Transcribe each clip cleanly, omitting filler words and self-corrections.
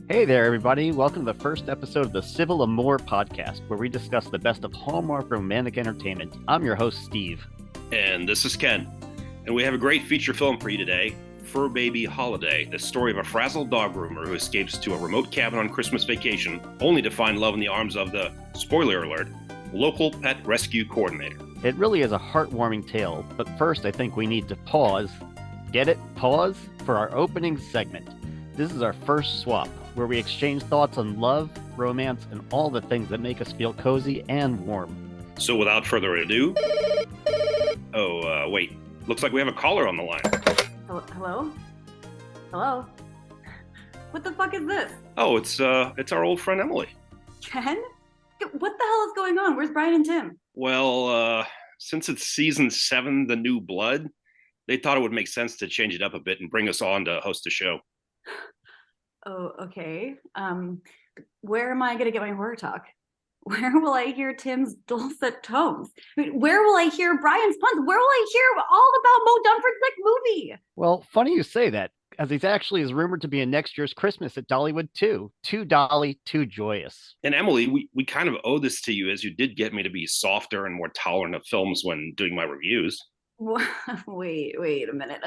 Hey there, everybody. Welcome to the first episode of the Civil Amour podcast, where we discuss the best of Hallmark romantic entertainment. I'm your host, Steve. And this is Ken. And we have a great feature film for you today, Fur Baby Holiday, the story of a frazzled dog groomer who escapes to a remote cabin on Christmas vacation, only to find love in the arms of the, spoiler alert, local pet rescue coordinator. It really is a heartwarming tale, but first I think we need to pause. Get it? Pause for our opening segment. This is our first swap, where we exchange thoughts on love, romance, and all the things that make us feel cozy and warm. So without further ado... wait. Looks like we have a caller on the line. Hello? Hello? What the fuck is this? Oh, it's our old friend Emily. Ken? What the hell is going on? Where's Brian and Tim? Well, since it's season 7, The New Blood, they thought it would make sense to change it up a bit and bring us on to host a show. Oh, okay. Where am I going to get my horror talk? Where will I hear Tim's dulcet tones? I mean, where will I hear Brian's puns? Where will I hear all about Mo Dunford's next movie? Well, funny you say that, as he actually is rumored to be in next year's Christmas at Dollywood 2. Too Dolly, too joyous. And Emily, we kind of owe this to you, as you did get me to be softer and more tolerant of films when doing my reviews. Wait a minute.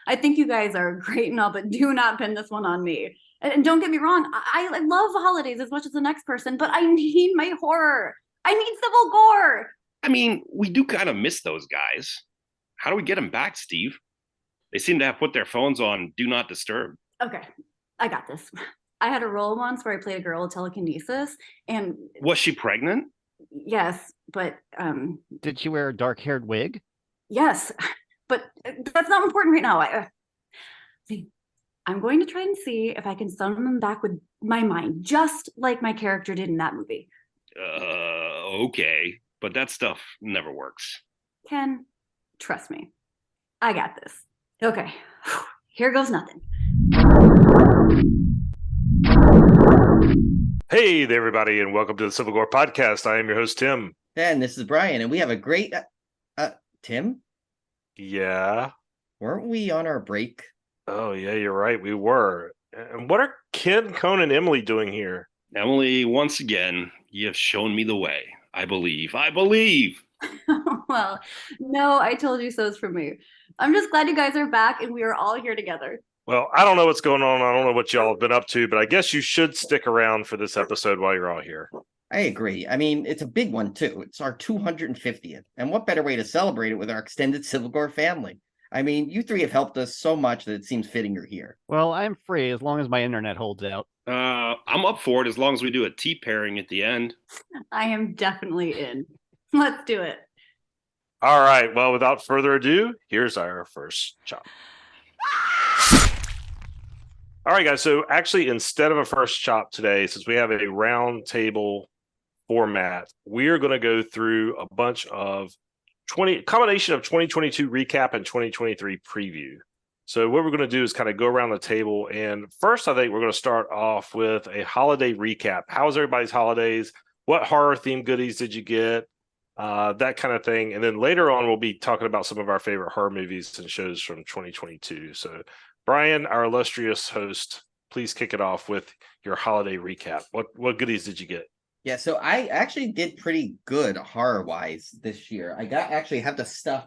I think you guys are great and all, but do not pin this one on me. And don't get me wrong, I love holidays as much as the next person, but I need my horror. I need civil gore. I mean, we do kind of miss those guys. How do we get them back, Steve? They seem to have put their phones on Do Not Disturb. Okay, I got this. I had a role once where I played a girl with telekinesis, and... Was she pregnant? Yes, but... Did she wear a dark-haired wig? Yes, but that's not important right now. I'm going to try and see if I can summon them back with my mind, just like my character did in that movie. Okay, but that stuff never works. Ken, trust me. I got this. Okay, here goes nothing. Hey there, everybody, and welcome to the Civil Gore Podcast. I am your host, Tim. And this is Brian, and we have a great... Tim? Yeah? Weren't we on our break? Oh, yeah, you're right. We were. And what are Ken, Cone, and Emily doing here? Emily, once again, you have shown me the way. I believe. Well, no, I told you so's for me. I'm just glad you guys are back and we are all here together. Well, I don't know what's going on. I don't know what y'all have been up to, but I guess you should stick around for this episode while you're all here. I agree. I mean, it's a big one, too. It's our 250th. And what better way to celebrate it with our extended Civil Gore family? I mean, you three have helped us so much that it seems fitting you're here. Well, I'm free as long as my internet holds out. I'm up for it as long as we do a tea pairing at the end. I am definitely in. Let's do it. All right. Well, without further ado, here's our first chop. All right, guys. So actually, instead of a first chop today, since we have a round table format, we are going to go through a bunch of combination of 2022 recap and 2023 preview. So what we're going to do is kind of go around the table. And first, I think we're going to start off with a holiday recap. How was everybody's holidays? What horror themed goodies did you get? That kind of thing. And then later on, we'll be talking about some of our favorite horror movies and shows from 2022. So Brian, our illustrious host, please kick it off with your holiday recap. What goodies did you get? Yeah, so I actually did pretty good horror-wise this year. I have the stuff.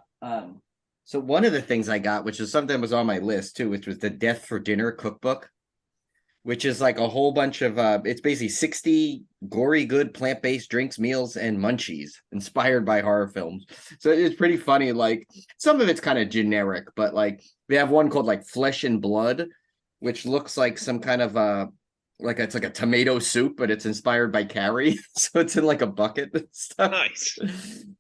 So one of the things I got, which is something that was on my list too, which was the Death for Dinner cookbook, which is like a whole bunch of, it's basically 60 gory good plant-based drinks, meals, and munchies inspired by horror films. So it's pretty funny. Like some of it's kind of generic, but like we have one called like Flesh and Blood, which looks like some kind of it's like a tomato soup, but it's inspired by Carrie. So it's in like a bucket and stuff. Nice.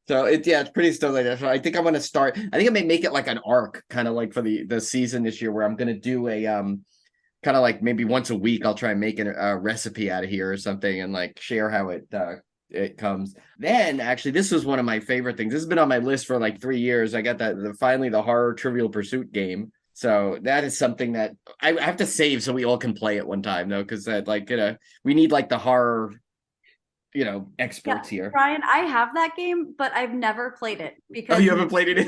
So it's pretty stuff like that. So I think I'm going to start. I think I may make it like an arc, kind of like for the season this year, where I'm going to do a kind of like maybe once a week. I'll try and make a recipe out of here or something, and like share how it comes. Then actually, this was one of my favorite things. This has been on my list for like 3 years. I got finally the horror Trivial Pursuit game. So that is something that I have to save so we all can play at one time, though, because we need like the horror, experts here. Brian, I have that game, but I've never played it because you haven't played it.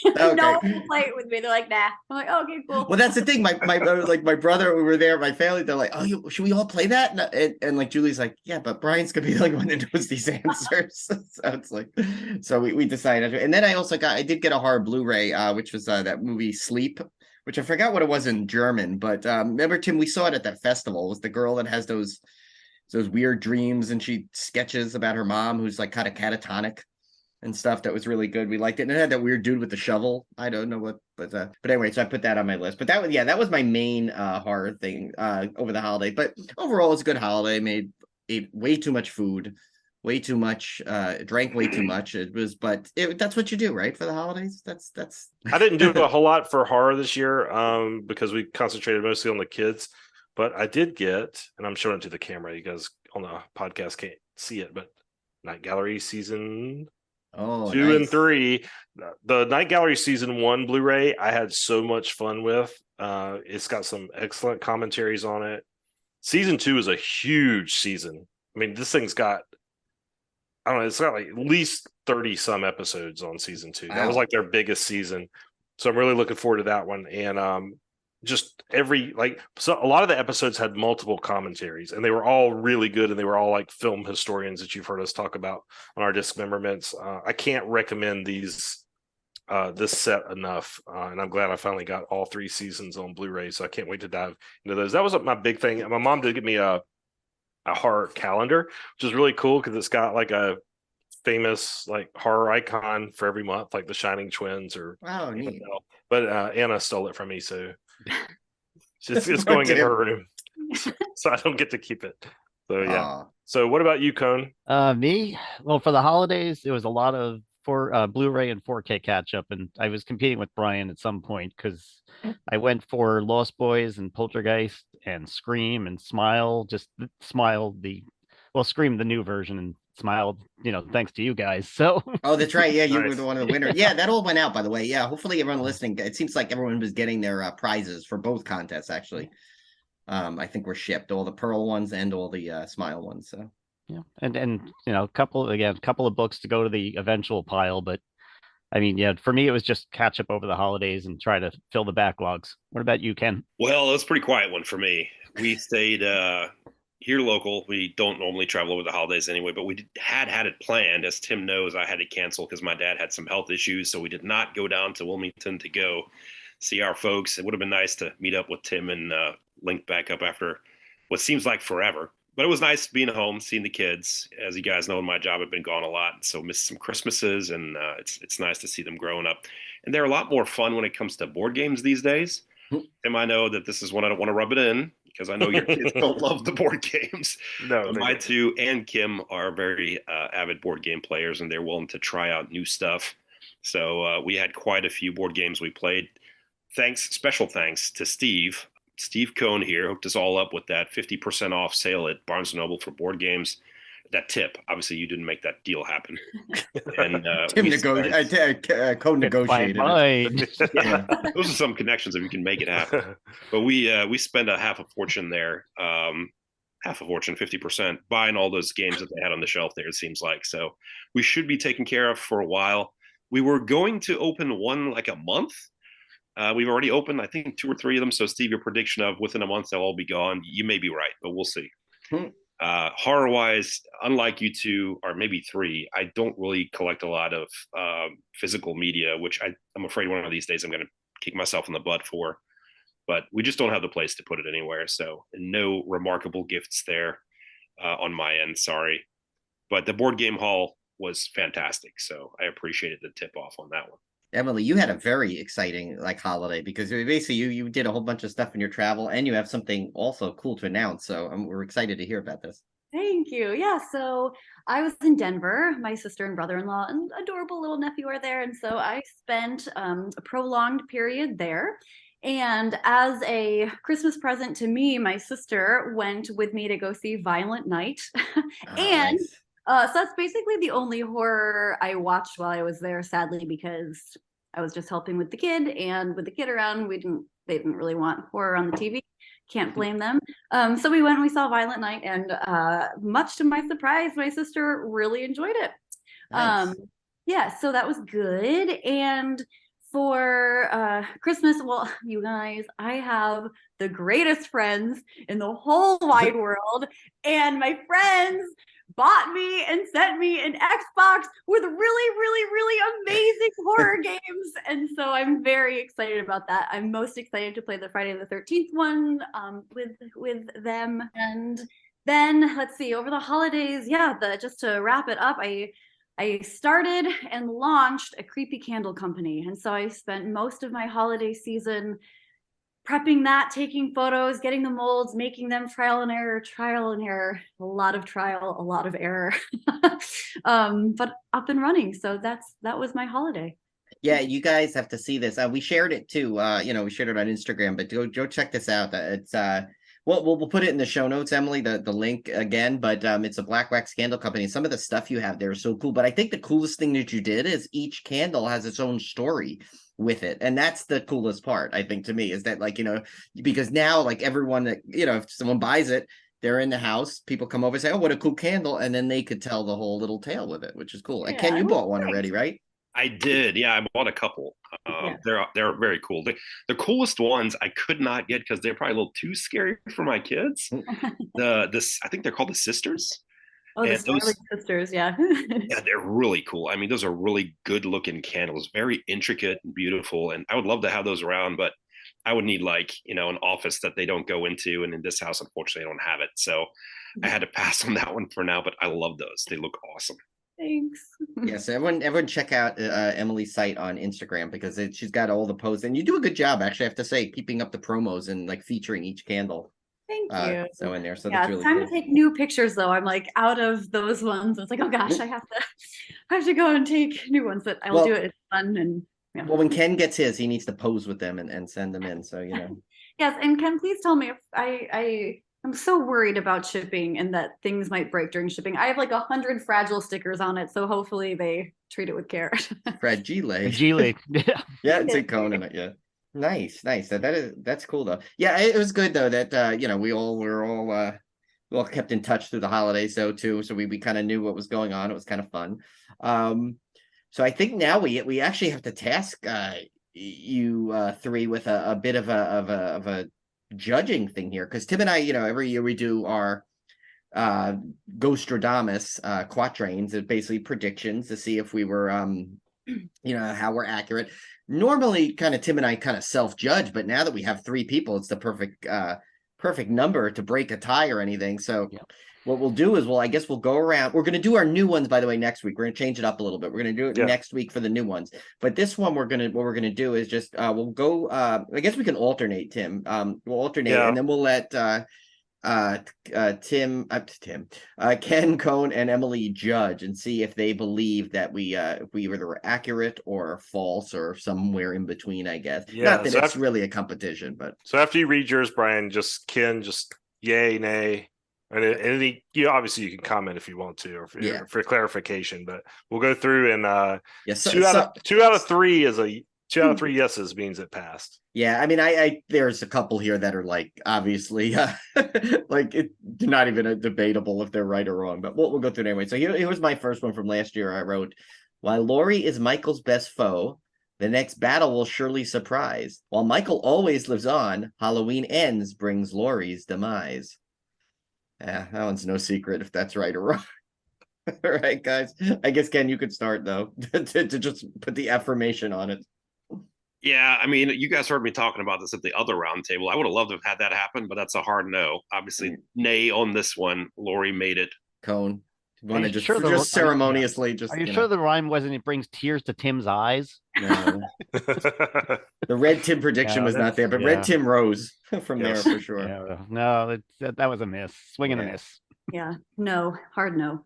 Okay. No one will play it with me. They're like, nah. I'm like, oh, okay, cool. Well, that's the thing. My brother, we were there, my family, they're like, oh, should we all play that? And like Julie's like, yeah, but Brian's gonna be the only one that knows these answers. So it's like, so we decided. And then I did get a horror Blu-ray, which was that movie Sleep, which I forgot what it was in German, but remember, Tim, we saw it at that festival. It was the girl that has those weird dreams, and she sketches about her mom who's like kind of catatonic and stuff. That was really good. We liked it. And it had that weird dude with the shovel. I don't know what, but anyway, so I put that on my list. But that was my main horror thing over the holiday. But overall, it's a good holiday. Ate way too much food, way too much, drank way too much. That's what you do, right? For the holidays. That's I didn't do a whole lot for horror this year because we concentrated mostly on the kids. But I did get, and I'm showing it to the camera. You guys on the podcast can't see it, but Night Gallery season 2 and 3. The Night Gallery season 1 Blu-ray I had so much fun with. It's got some excellent commentaries on it. Season 2 is a huge season. I mean, this thing's got, I don't know, it's got like at least 30 some episodes on season 2. That was like their biggest season. So I'm really looking forward to that one. And just so a lot of the episodes had multiple commentaries, and they were all really good, and they were all like film historians that you've heard us talk about on our Dismemberments. I can't recommend this set enough, and I'm glad I finally got all 3 seasons on Blu-ray, so I can't wait to dive into those. That was my big thing. My mom did give me a horror calendar, which is really cool because it's got like a famous like horror icon for every month, like the Shining Twins or neat. But Anna stole it from me, so it's going in her room, so I don't get to keep it. So yeah. So what about you, Cone? Me? Well, for the holidays, it was a lot of Blu-ray and 4K catch up, and I was competing with Brian at some point because I went for Lost Boys and Poltergeist and Scream and Smile. Scream the new version and Smile, thanks to you guys. So that's right. Yeah, you Nice. were the one of the winners. Yeah, that all went out, by the way. Yeah, hopefully everyone listening. It seems like everyone was getting their prizes for both contests. Actually, I think were shipped, all the Pearl ones and all the Smile ones. So yeah, and a couple of books to go to the eventual pile, but I mean, yeah, for me it was just catch up over the holidays and try to fill the backlogs. What about you, Ken? Well, it was a pretty quiet one for me. We stayed here local. We don't normally travel over the holidays anyway, but we had it planned. As Tim knows, I had to cancel because my dad had some health issues, so we did not go down to Wilmington to go see our folks. It would have been nice to meet up with Tim and link back up after what seems like forever. But it was nice being home, seeing the kids. As you guys know, my job had been gone a lot, so missed some Christmases, and it's nice to see them growing up. And they're a lot more fun when it comes to board games these days. Tim, I know that this is one I don't want to rub it in because I know your kids don't love the board games. No, my two and Kim are very avid board game players, and they're willing to try out new stuff. So we had quite a few board games we played. Special thanks to Steve Cohn here, hooked us all up with that 50% off sale at Barnes & Noble for board games. That tip, obviously you didn't make that deal happen. And Tim co-negotiated. Yeah, those are some connections if you can make it happen. But we spent a half a fortune there, 50%, buying all those games that they had on the shelf there, it seems like. So we should be taken care of for a while. We were going to open one like a month. We've already opened, I think, 2 or 3 of them. So, Steve, your prediction of within a month they'll all be gone, you may be right, but we'll see. Horror-wise, unlike you two, or maybe 3, I don't really collect a lot of physical media, which I'm afraid one of these days I'm going to kick myself in the butt for. But we just don't have the place to put it anywhere. So no remarkable gifts there on my end, sorry. But the board game haul was fantastic. So I appreciated the tip-off on that one. Emily, you had a very exciting holiday because basically you did a whole bunch of stuff in your travel, and you have something also cool to announce. So we're excited to hear about this. Thank you. Yeah, so I was in Denver. My sister and brother-in-law and adorable little nephew are there, and so I spent a prolonged period there. And as a Christmas present to me, my sister went with me to go see Violent Night, and Nice. so that's basically the only horror I watched while I was there, sadly, because I was just helping with the kid, and with the kid around, they didn't really want horror on the TV. Can't blame them. So we went and we saw Violent Night, and much to my surprise, my sister really enjoyed it. Nice. Yeah, so that was good. And For Christmas, well, you guys, I have the greatest friends in the whole wide world, and my friends bought me and sent me an Xbox with really, really, really amazing horror games, and so I'm very excited about that. I'm most excited to play the Friday the 13th one with them, and then let's see, over the holidays, yeah, just to wrap it up, I started and launched a creepy candle company. And so I spent most of my holiday season prepping that, taking photos, getting the molds, making them trial and error, a lot of trial, a lot of error, but up and running. So that was my holiday. Yeah, you guys have to see this. We shared it too. We shared it on Instagram, but go check this out. It's we'll put it in the show notes, Emily, the link again. But it's a black wax candle company. Some of the stuff you have there is so cool. But I think the coolest thing that you did is each candle has its own story with it, and that's the coolest part, I think, to me, is that, like, because now, like, everyone that, if someone buys it, they're in the house, people come over and say, oh, what a cool candle, and then they could tell the whole little tale with it, which is cool. And Ken, you bought one already, right? I did. Yeah, I bought a couple. They're very cool. The coolest ones I could not get because they're probably a little too scary for my kids. I think they're called the Sisters. Oh, the Starling Sisters, yeah. Yeah, they're really cool. I mean, those are really good looking candles, very intricate and beautiful. And I would love to have those around, but I would need, like, an office that they don't go into. And in this house, unfortunately, I don't have it. So I had to pass on that one for now, but I love those. They look awesome. Thanks. Yes, everyone check out Emily's site on Instagram, because she's got all the posts, and you do a good job, actually, I have to say, keeping up the promos and, like, featuring each candle. Thank you. So in there, so yeah, that's really it's time cool. to take new pictures, though. I'm like out of those ones. It's like, oh gosh, I have to go and take new ones. But I'll do it. It's fun. And yeah. Well, when Ken gets his, he needs to pose with them and send them in. So Yes, and Ken, please tell me if I'm so worried about shipping and that things might break during shipping. I have like 100 fragile stickers on it, so hopefully they treat it with care. Fragile. Yeah, it's a cone in it. Yeah. Nice. That's cool though. Yeah, it was good though that we all kept in touch through the holidays though too. So we kind of knew what was going on. It was kind of fun. So I think now we actually have to task you three with a bit of a judging thing here, because Tim and I, every year we do our Ghostradamus quatrains, basically predictions to see if we were how we're accurate. Normally, kind of Tim and I kind of self-judge, but now that we have three people, it's the perfect number to break a tie or anything. So what we'll do is I guess we'll go around. We're going to do our new ones, by the way, next week. We're going to change it up a little bit. We're going to do it next week for the new ones. But this one, what we're going to do is just we'll go. I guess we can alternate, Tim. We'll alternate, and then we'll let Ken, Cone, and Emily judge and see if they believe that we either were accurate or false or somewhere in between, I guess. Not that it's really a competition, but so after you read yours, Brian, Ken, yay, nay, and obviously you can comment if you want to, or for clarification. But we'll go through and two out of three is a 2 out of 3 yeses means it passed. Yeah, I mean, I there's a couple here that are like obviously like they're not even debatable if they're right or wrong, but we'll go through it anyway. So here was my first one from last year. I wrote, while Laurie is Michael's best foe, the next battle will surely surprise. While Michael always lives on, Halloween ends brings Laurie's demise. Yeah, that one's no secret if that's right or wrong. All right, guys. I guess, Ken, you could start, though, to just put the affirmation on it. Yeah, I mean, you guys heard me talking about this at the other round table. I would have loved to have had that happen, but that's a hard no. Obviously, nay on this one. Laurie made it. Cone. Want to just ceremoniously just. Are you sure the rhyme wasn't it brings tears to Tim's eyes? No. The red Tim prediction was not there, but red Tim rose from there for sure. Yeah, no, that was a miss. Swing and a miss. Yeah, no, hard no.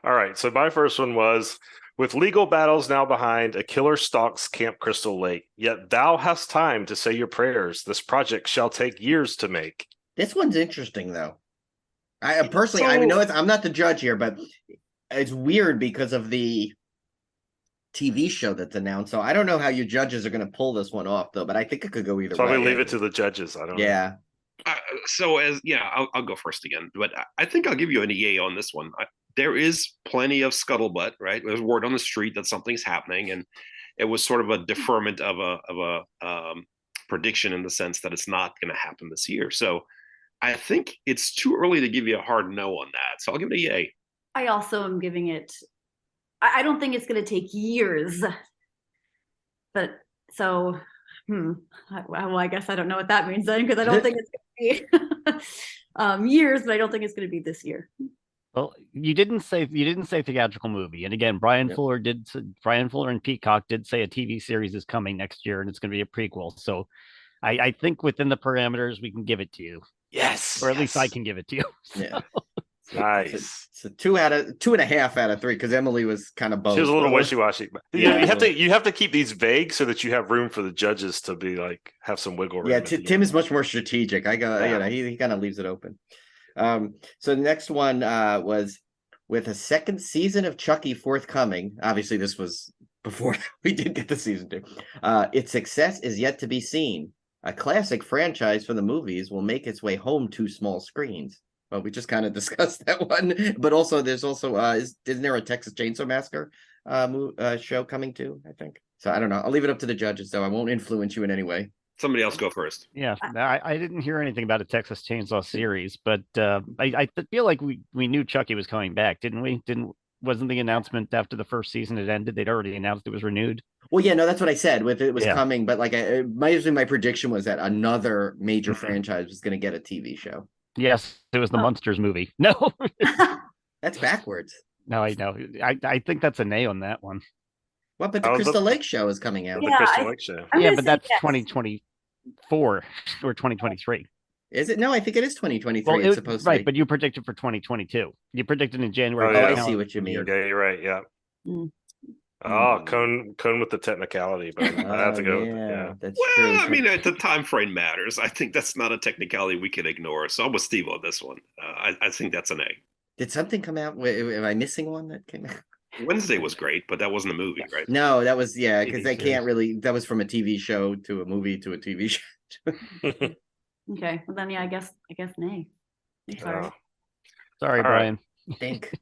All right, so my first one was, with legal battles now behind, a killer stalks Camp Crystal Lake. Yet thou hast time to say your prayers. This project shall take years to make. This one's interesting, though. I personally, I know I'm not the judge here, but it's weird because of the TV show that's announced. So I don't know how you judges are going to pull this one off, though. But I think it could go either way. So I'm going to leave it to the judges. I don't know. Yeah. I'll go first again. But I think I'll give you an EA on this one. There is plenty of scuttlebutt, right? There's word on the street that something's happening, and it was sort of a deferment of a prediction in the sense that it's not going to happen this year. So I think it's too early to give you a hard no on that. So I'll give it a yay. I also am giving it. I don't think it's going to take years, but so. Well, I guess I don't know what that means then, because I don't think it's going to be years, but I don't think it's going to be this year. Well, you didn't say theatrical movie, and again, Brian Fuller and Peacock did say a TV series is coming next year, and it's going to be a prequel. So, I think within the parameters we can give it to you. Yes, or at least I can give it to you. Yeah. Nice. It's a 2.5 out of 3 because Emily was kind of both. She was a little wishy-washy. You have to keep these vague so that you have room for the judges to be like have some wiggle room. Yeah, Tim is much more strategic. He kind of leaves it open. So the next one was with a second season of Chucky forthcoming. Obviously, this was before we did get the season 2. Its success is yet to be seen. A classic franchise from the movies will make its way home to small screens. Well, we just kind of discussed that one, but also there's also isn't there a Texas Chainsaw Massacre show coming too? I think so. I don't know. I'll leave it up to the judges, though. I won't influence you in any way. Somebody else go first. Yeah, I didn't hear anything about a Texas Chainsaw series, but I feel like we knew Chucky was coming back, didn't we? Wasn't the announcement after the first season had ended? They'd already announced it was renewed. Well, yeah, no, that's what I said. With it was coming, but like my prediction was that another major franchise was going to get a TV show. Yes, it was the Munsters movie. No, that's backwards. No, I know. I think that's a nay on that one. What? But the Crystal Lake show is coming out. The Crystal Lake show. Yeah, but that's 2024 or 2023. Is it? No, I think it is 2023. Well, it's supposed to be. Right, but you predicted for 2022. You predicted in January. Oh, I see what you mean. Yeah, you're right. Yeah. Oh, Cone with the technicality, but I have to go. Yeah, that's true. I mean, the time frame matters. I think that's not a technicality we can ignore. So I'm with Steve on this one. I think that's an A. Did something come out? Am I missing one that came out? Wednesday was great, but that wasn't a movie, right? No, that was because they can't really. That was from a TV show to a movie to a TV show. Okay, well then, I guess nay. I'm sorry. Sorry, Brian. Think.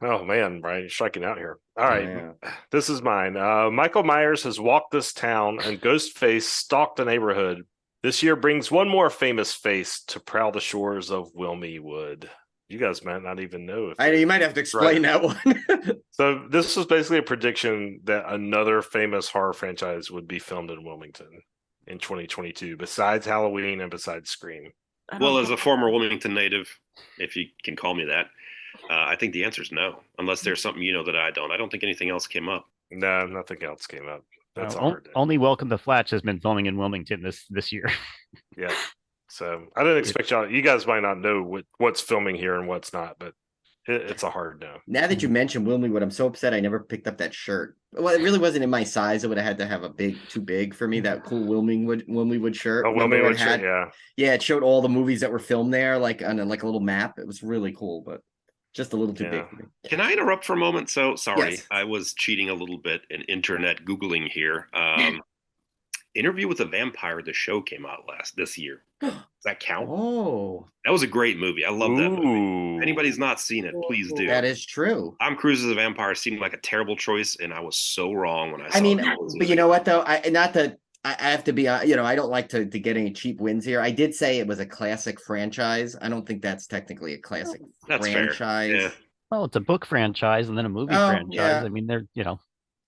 Oh man, Brian, you're striking out here. All right, This is mine. Michael Myers has walked this town, and Ghostface stalked the neighborhood. This year brings one more famous face to prowl the shores of Wilmeywood. You guys might not even know. You might have to explain that one. So this was basically a prediction that another famous horror franchise would be filmed in Wilmington in 2022, besides Halloween and besides Scream. Well, as a former Wilmington native, if you can call me that, I think the answer is no, unless there's something that I don't. I don't think anything else came up. No, nothing else came up. That's hard. Only Welcome to Flatch has been filming in Wilmington this year. Yeah. So I didn't expect y'all. You guys might not know what's filming here and what's not, but it's a hard no. Now that you mentioned Wilmeywood, I'm so upset I never picked up that shirt. Well, it really wasn't in my size. It would have had to have too big for me. That cool Wilmeywood shirt. Oh, Wilmeywood shirt, yeah. Yeah, it showed all the movies that were filmed there, like on a little map. It was really cool, but just a little too big for me. Can I interrupt for a moment? So sorry, yes. I was cheating a little bit in internet Googling here. Interview with a Vampire, the show came out this year. Does that count? Oh, that was a great movie. I love that movie. If anybody's not seen it, please do. That is true. Tom Cruise as a vampire seemed like a terrible choice, and I was so wrong when I saw it. But you know what though? I have to be, I don't like to get any cheap wins here. I did say it was a classic franchise. I don't think that's technically a classic franchise. Fair. Yeah. Well, it's a book franchise and then a movie franchise. Yeah. I mean, they're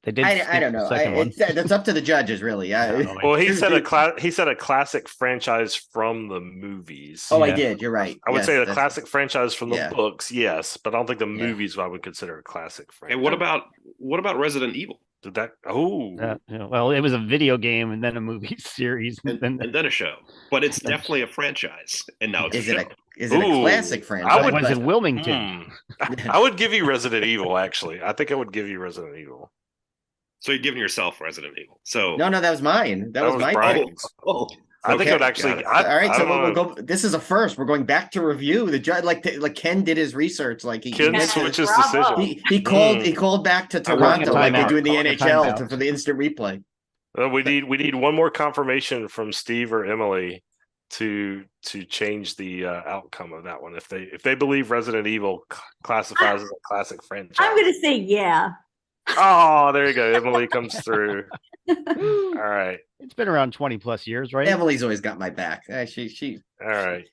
they did. I don't know. That's up to the judges, really. Well, he said a classic franchise from the movies. Oh, yeah. I did. You're right. I would say a classic franchise from the books, yes, but I don't think the movies I would consider a classic franchise. And what about Resident Evil? Did that? Oh, well, it was a video game and then a movie series and then a show. But it's definitely a franchise. And now it's is it a classic franchise? Was in Wilmington. I would give you Resident Evil. Actually, I think I would give you Resident Evil. So you're giving yourself Resident Evil. So no, that was mine. That was my Brian's. I think it would actually. All right, so we'll go. This is a first. We're going back to review the judge. Like Ken did his research. Like Ken switched his decision. He called back to Toronto like they do in the NHL for the instant replay. We need one more confirmation from Steve or Emily to change the outcome of that one. If they believe Resident Evil classifies as a classic franchise, I'm going to say yeah. Oh, there you go. Emily comes through. All right. It's been around 20 plus years, right? Emily's always got my back. All right.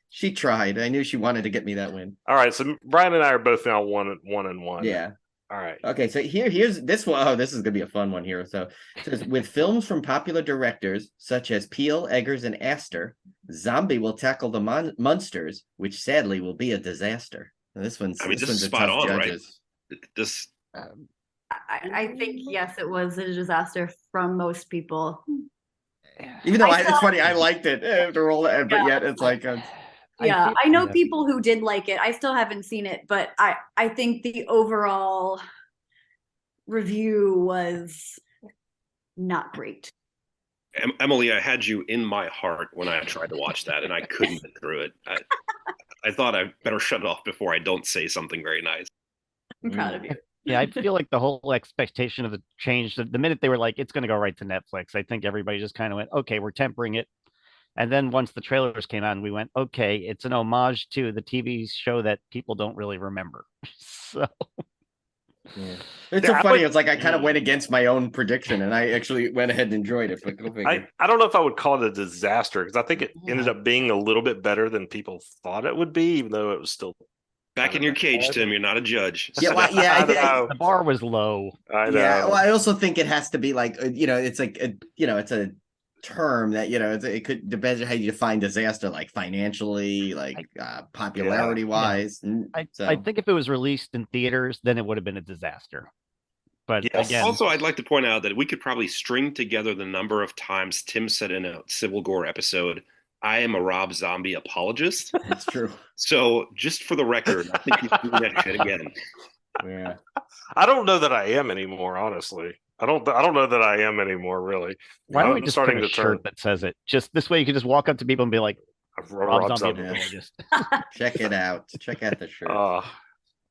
She tried. I knew she wanted to get me that win. All right. So Brian and I are both now one and one. Yeah. All right. Okay, so here's this one. Oh, this is gonna be a fun one here. So it says with films from popular directors such as Peele, Eggers, and Astor, Zombie will tackle the monsters, which sadly will be a disaster. Now, this one's this is a spot tough on, judges. right? This I think yes, it was a disaster from most people. Even though I it's funny, I liked it after all that, but yet it's like Yeah, I know people who did like it. I still haven't seen it, but I think the overall review was not great. Emily, I had you in my heart when I tried to watch that, and I couldn't get through it. I thought I better shut it off before I don't say something very nice. I'm proud of you. Yeah, I feel like the whole expectation of the change, the minute they were like, it's going to go right to Netflix, I think everybody just kind of went, okay, we're tempering it. And then once the trailers came out, we went, okay, it's an homage to the TV show that people don't really remember. So yeah. It's so funny. It's like I kind of went against my own prediction, and I actually went ahead and enjoyed it. But go figure. I don't know if I would call it a disaster because I think it ended up being a little bit better than people thought it would be, even though it was still back in your cage, Tim. You're not a judge. Yeah, well, yeah. The bar was low. I know. Yeah, well, I also think it has to be like it's like it's a term that it could depends on how you define disaster, like financially, like popularity wise. I think if it was released in theaters, then it would have been a disaster. But again, also, I'd like to point out that we could probably string together the number of times Tim said in a Civil Gore episode, I am a Rob Zombie apologist. That's true. So just for the record, I think he's doing that shit again. Yeah. I don't know that I am anymore, honestly. I don't know that I am anymore, really. Why don't we just print a shirt that says it? Just this way you can just walk up to people and be like, Rob Zombie apologist. Check it out. Check out the shirt.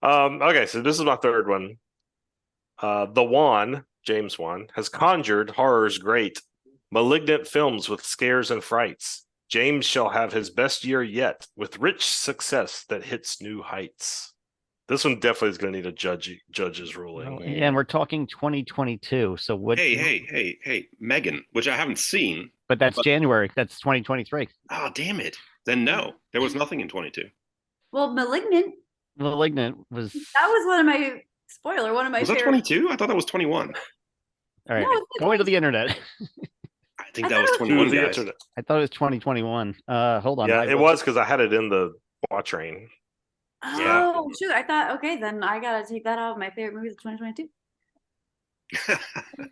Okay, so this is my third one. The Wan, James Wan, has conjured horror's great, malignant films with scares and frights. James shall have his best year yet, with rich success that hits new heights. This one definitely is going to need a judge's ruling. Well, and we're talking 2022. So what? Hey, Megan, which I haven't seen. But that's January. That's 2023. Oh, damn it. Then no, there was nothing in 22. Well, Malignant was. That was one of my one of my. Was that 22? I thought that was 21. All right, no, going to the internet. I think that was 21. Guys. I thought it was 2021. Hold on. Yeah, it was because I had it in the quatrain. Oh, shoot. I thought, okay, then I got to take that out of my favorite movies of 2022.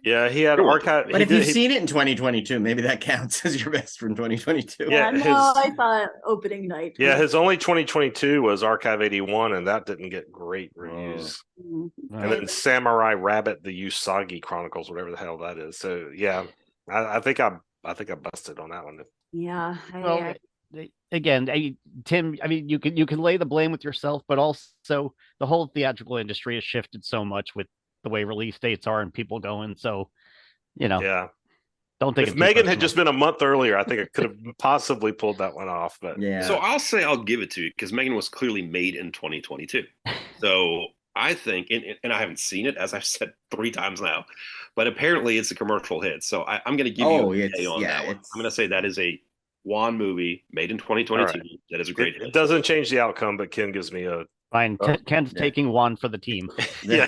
Yeah, he had archive. But if you've seen it in 2022, maybe that counts as your best from 2022. Yeah, no, I thought opening night. Yeah, his only 2022 was Archive 81, and that didn't get great reviews. And then Samurai Rabbit, the Usagi Chronicles, whatever the hell that is. So yeah, I think I busted on that one. Yeah. Again, Tim, I mean, you can lay the blame with yourself, but also the whole theatrical industry has shifted so much with the way release dates are and people going. So, yeah, don't think if Megan had just been a month earlier, I think I could have possibly pulled that one off. But yeah, so I'll give it to you because Megan was clearly made in 2022. So I think, and I haven't seen it, as I've said 3 times now, but apparently it's a commercial hit. So I'm going to give you a day on that one. I'm going to say that is a Wan movie made in 2022. Right. That is a great hit. It doesn't change the outcome, but Ken gives me a fine. Ken's taking Wan for the team. Yeah,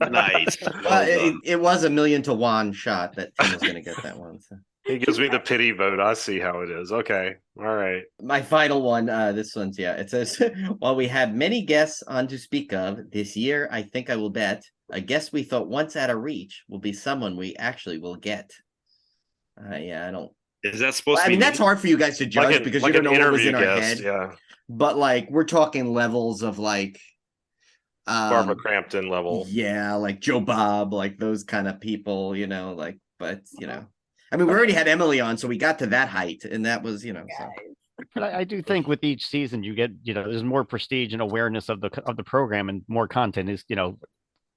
nice. It was $1 million to 1 shot that Ken was going to get that one. So. He gives me the pity vote. I see how it is. Okay. All right. My final one. This one's it says, while we have many guests on to speak of this year, I think I will bet a guest we thought once out of reach will be someone we actually will get. I don't. Is that supposed to be? I mean, that's hard for you guys to judge because you don't know what was in our head. Yeah. But like, we're talking levels of like Barbara Crampton level. Yeah, like Joe Bob, like those kind of people, but I mean, we already had Emily on, so we got to that height, and that was, So. But I do think with each season you get, there's more prestige and awareness of the program, and more content is,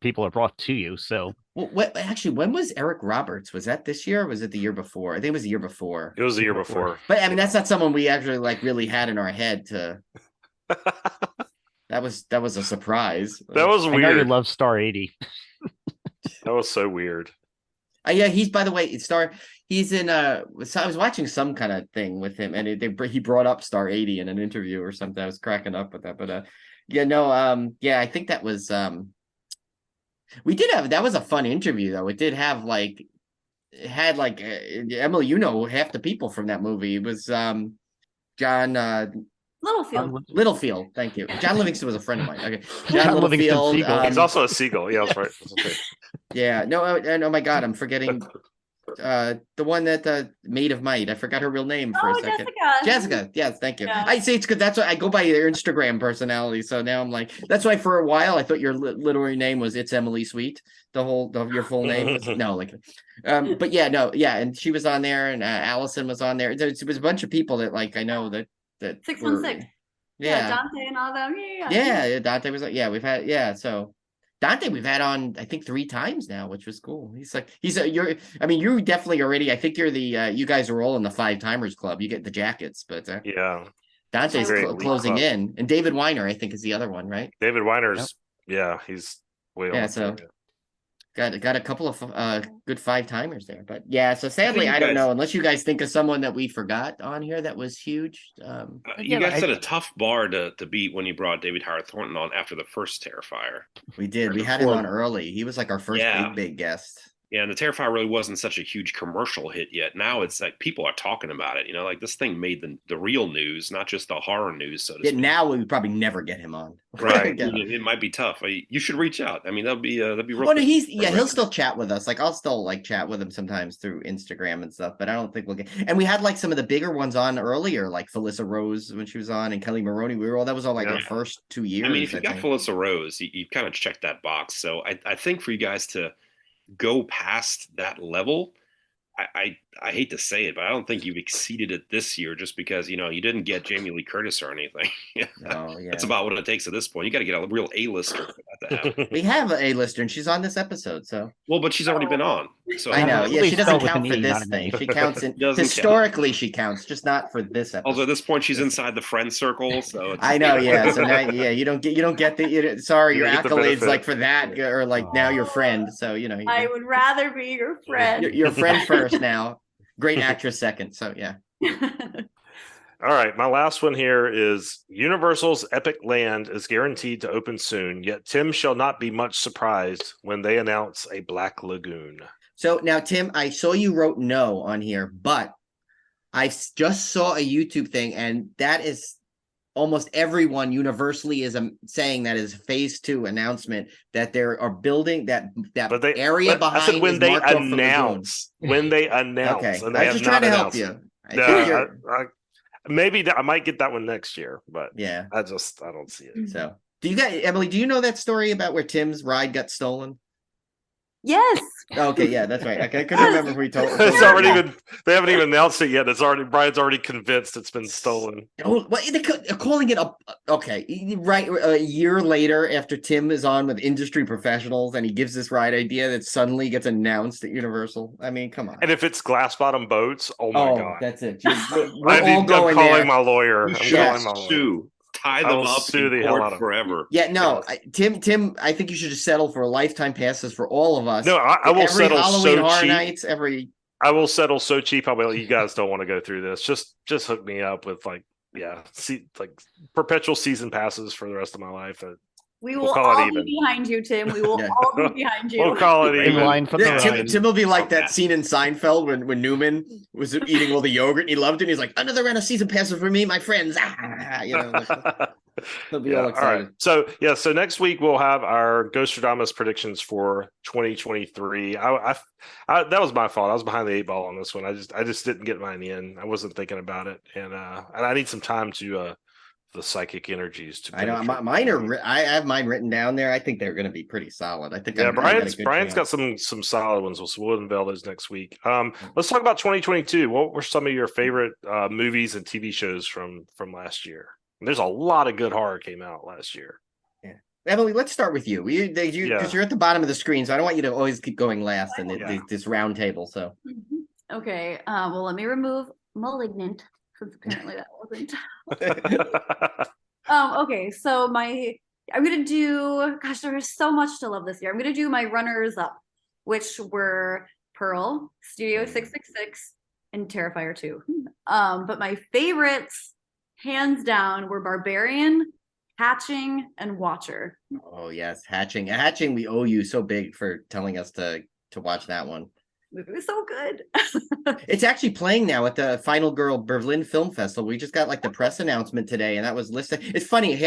people are brought to you. So, well, actually, when was Eric Roberts? Was that this year or was it the year before? I think it was the year before. It was the year before. But I mean, that's not someone we actually really had in our head to. That was a surprise. That was weird. I know you love Star 80. That was so weird. Yeah, he's, by the way, he's in I was watching some kind of thing with him, and he brought up Star 80 in an interview or something. I was cracking up with that, but yeah, no, yeah, I think that was that was a fun interview though. It did have like Emily, you know, half the people from that movie. It was John Littlefield. Thank you. John Livingston was a friend of mine. Okay, John Livingston Littlefield. Seagull. He's also a seagull. Yeah, that's right. That's okay. Yeah, no, and oh my God, I'm forgetting the one that Maid of Might. I forgot her real name for a second. Jessica. Yes, thank you. Yeah. I see it's good. That's why I go by their Instagram personality. So now I'm like, that's why for a while I thought your literary name was It's Emily Sweet. Your full name was no, like, but yeah, no, yeah, and she was on there, and Allison was on there. There was a bunch of people that like I know that 616. Yeah, Dante and all them. Yeah, Dante was like, yeah, we've had so. Dante, we've had on, I think 3 times now, which was cool. You definitely already, I think you're you guys are all in the 5-timers club. You get the jackets, but yeah, Dante's closing in. And David Weiner, I think, is the other one, right? David Weiner's, yeah, he's way on. So got a couple of good 5-timers there. But yeah, so sadly, I don't know, unless you guys think of someone that we forgot on here that was huge. You guys set a tough bar to beat when you brought David Howard Thornton on after the first Terrifier. We did. We had him on early. He was like our first big guest. Yeah, and the Terrifier really wasn't such a huge commercial hit yet. Now it's like people are talking about it. You know, like this thing made the real news, not just the horror news. So to speak. Now we would probably never get him on. Right, it might be tough. You should reach out. I mean, that'd be real. Well, no, he'll still chat with us. Like I'll still like chat with him sometimes through Instagram and stuff. But I don't think we'll get. And we had like some of the bigger ones on earlier, like Felissa Rose when she was on, and Kelly Maroney. That was all like our first 2 years. I mean, if you got Felissa Rose, you kind of checked that box. So I think for you guys to go past that level, I hate to say it, but I don't think you've exceeded it this year just because, you didn't get Jamie Lee Curtis or anything. Oh, yeah. That's about what it takes at this point. You got to get a real A-lister for that to happen. We have an A-lister, and she's on this episode, so. Well, but she's already been on. So I know. Yeah, she doesn't count for this thing. She counts historically. She counts, just not for this episode. Also, at this point, she's inside the friend circle. So I know. Yeah. So now, you don't get your accolades like for that, or like now your friend. So I would rather be your friend. Your friend first now. Great actress second. So yeah. All right, my last one here is Universal's Epic Land is guaranteed to open soon, yet Tim shall not be much surprised when they announce a Black Lagoon. So now, Tim, I saw you wrote no on here, but I just saw a YouTube thing, and that is almost everyone universally is saying that is phase 2 announcement that they are building that area behind. I said when they announce. Okay, and I was just trying to help you. Maybe I might get that one next year, but yeah, I don't see it. So, Emily? Do you know that story about where Tim's ride got stolen? Yes. Okay, yeah, that's right. I couldn't remember if we told. They haven't even announced it yet. Brian's already convinced it's been stolen. Oh, well, they're calling it okay, right? A year later, after Tim is on with industry professionals, and he gives this ride idea that suddenly gets announced at Universal. I mean, come on. And if it's glass bottom boats, oh my god, that's it. I'm calling my lawyer. Tie them up in court forever. Yeah, no, Tim. I think you should just settle for lifetime passes for all of us. No, I will settle Halloween so horror cheap. Nights, I will settle so cheap. I'll be like, you guys don't want to go through this. Just hook me up with perpetual season passes for the rest of my life. We will all be behind you, Tim. We will all be behind you. We'll call it even. Line for Tim will be like that scene in Seinfeld when Newman was eating all the yogurt and he loved it. And he's like, another round of season passes for me, my friends. He'll be all excited. All right. So next week we'll have our Ghostradamus predictions for 2023. That was my fault. I was behind the 8 ball on this one. I just didn't get mine in. I wasn't thinking about it, and I need some time to the psychic energies to. I know mine are. I have mine written down there. I think they're going to be pretty solid. I think. Yeah, Brian's got some solid ones. We'll unveil those next week. Let's talk about 2022. What were some of your favorite movies and TV shows from last year? There's a lot of good horror came out last year. Yeah, Emily, let's start with you. Because you're at the bottom of the screen, so I don't want you to always keep going last in this round table. So. Okay. Well, let me remove Malignant. Since apparently that wasn't. Okay, so I'm gonna do. Gosh, there is so much to love this year. I'm gonna do my runners up, which were Pearl, Studio 666, and Terrifier 2. But my favorites, hands down, were Barbarian, Hatching, and Watcher. Oh yes, Hatching. Hatching, we owe you so big for telling us to watch that one. It was so good. It's actually playing now at the Final Girl Berlin Film Festival. We just got like the press announcement today, and that was listed. It's funny,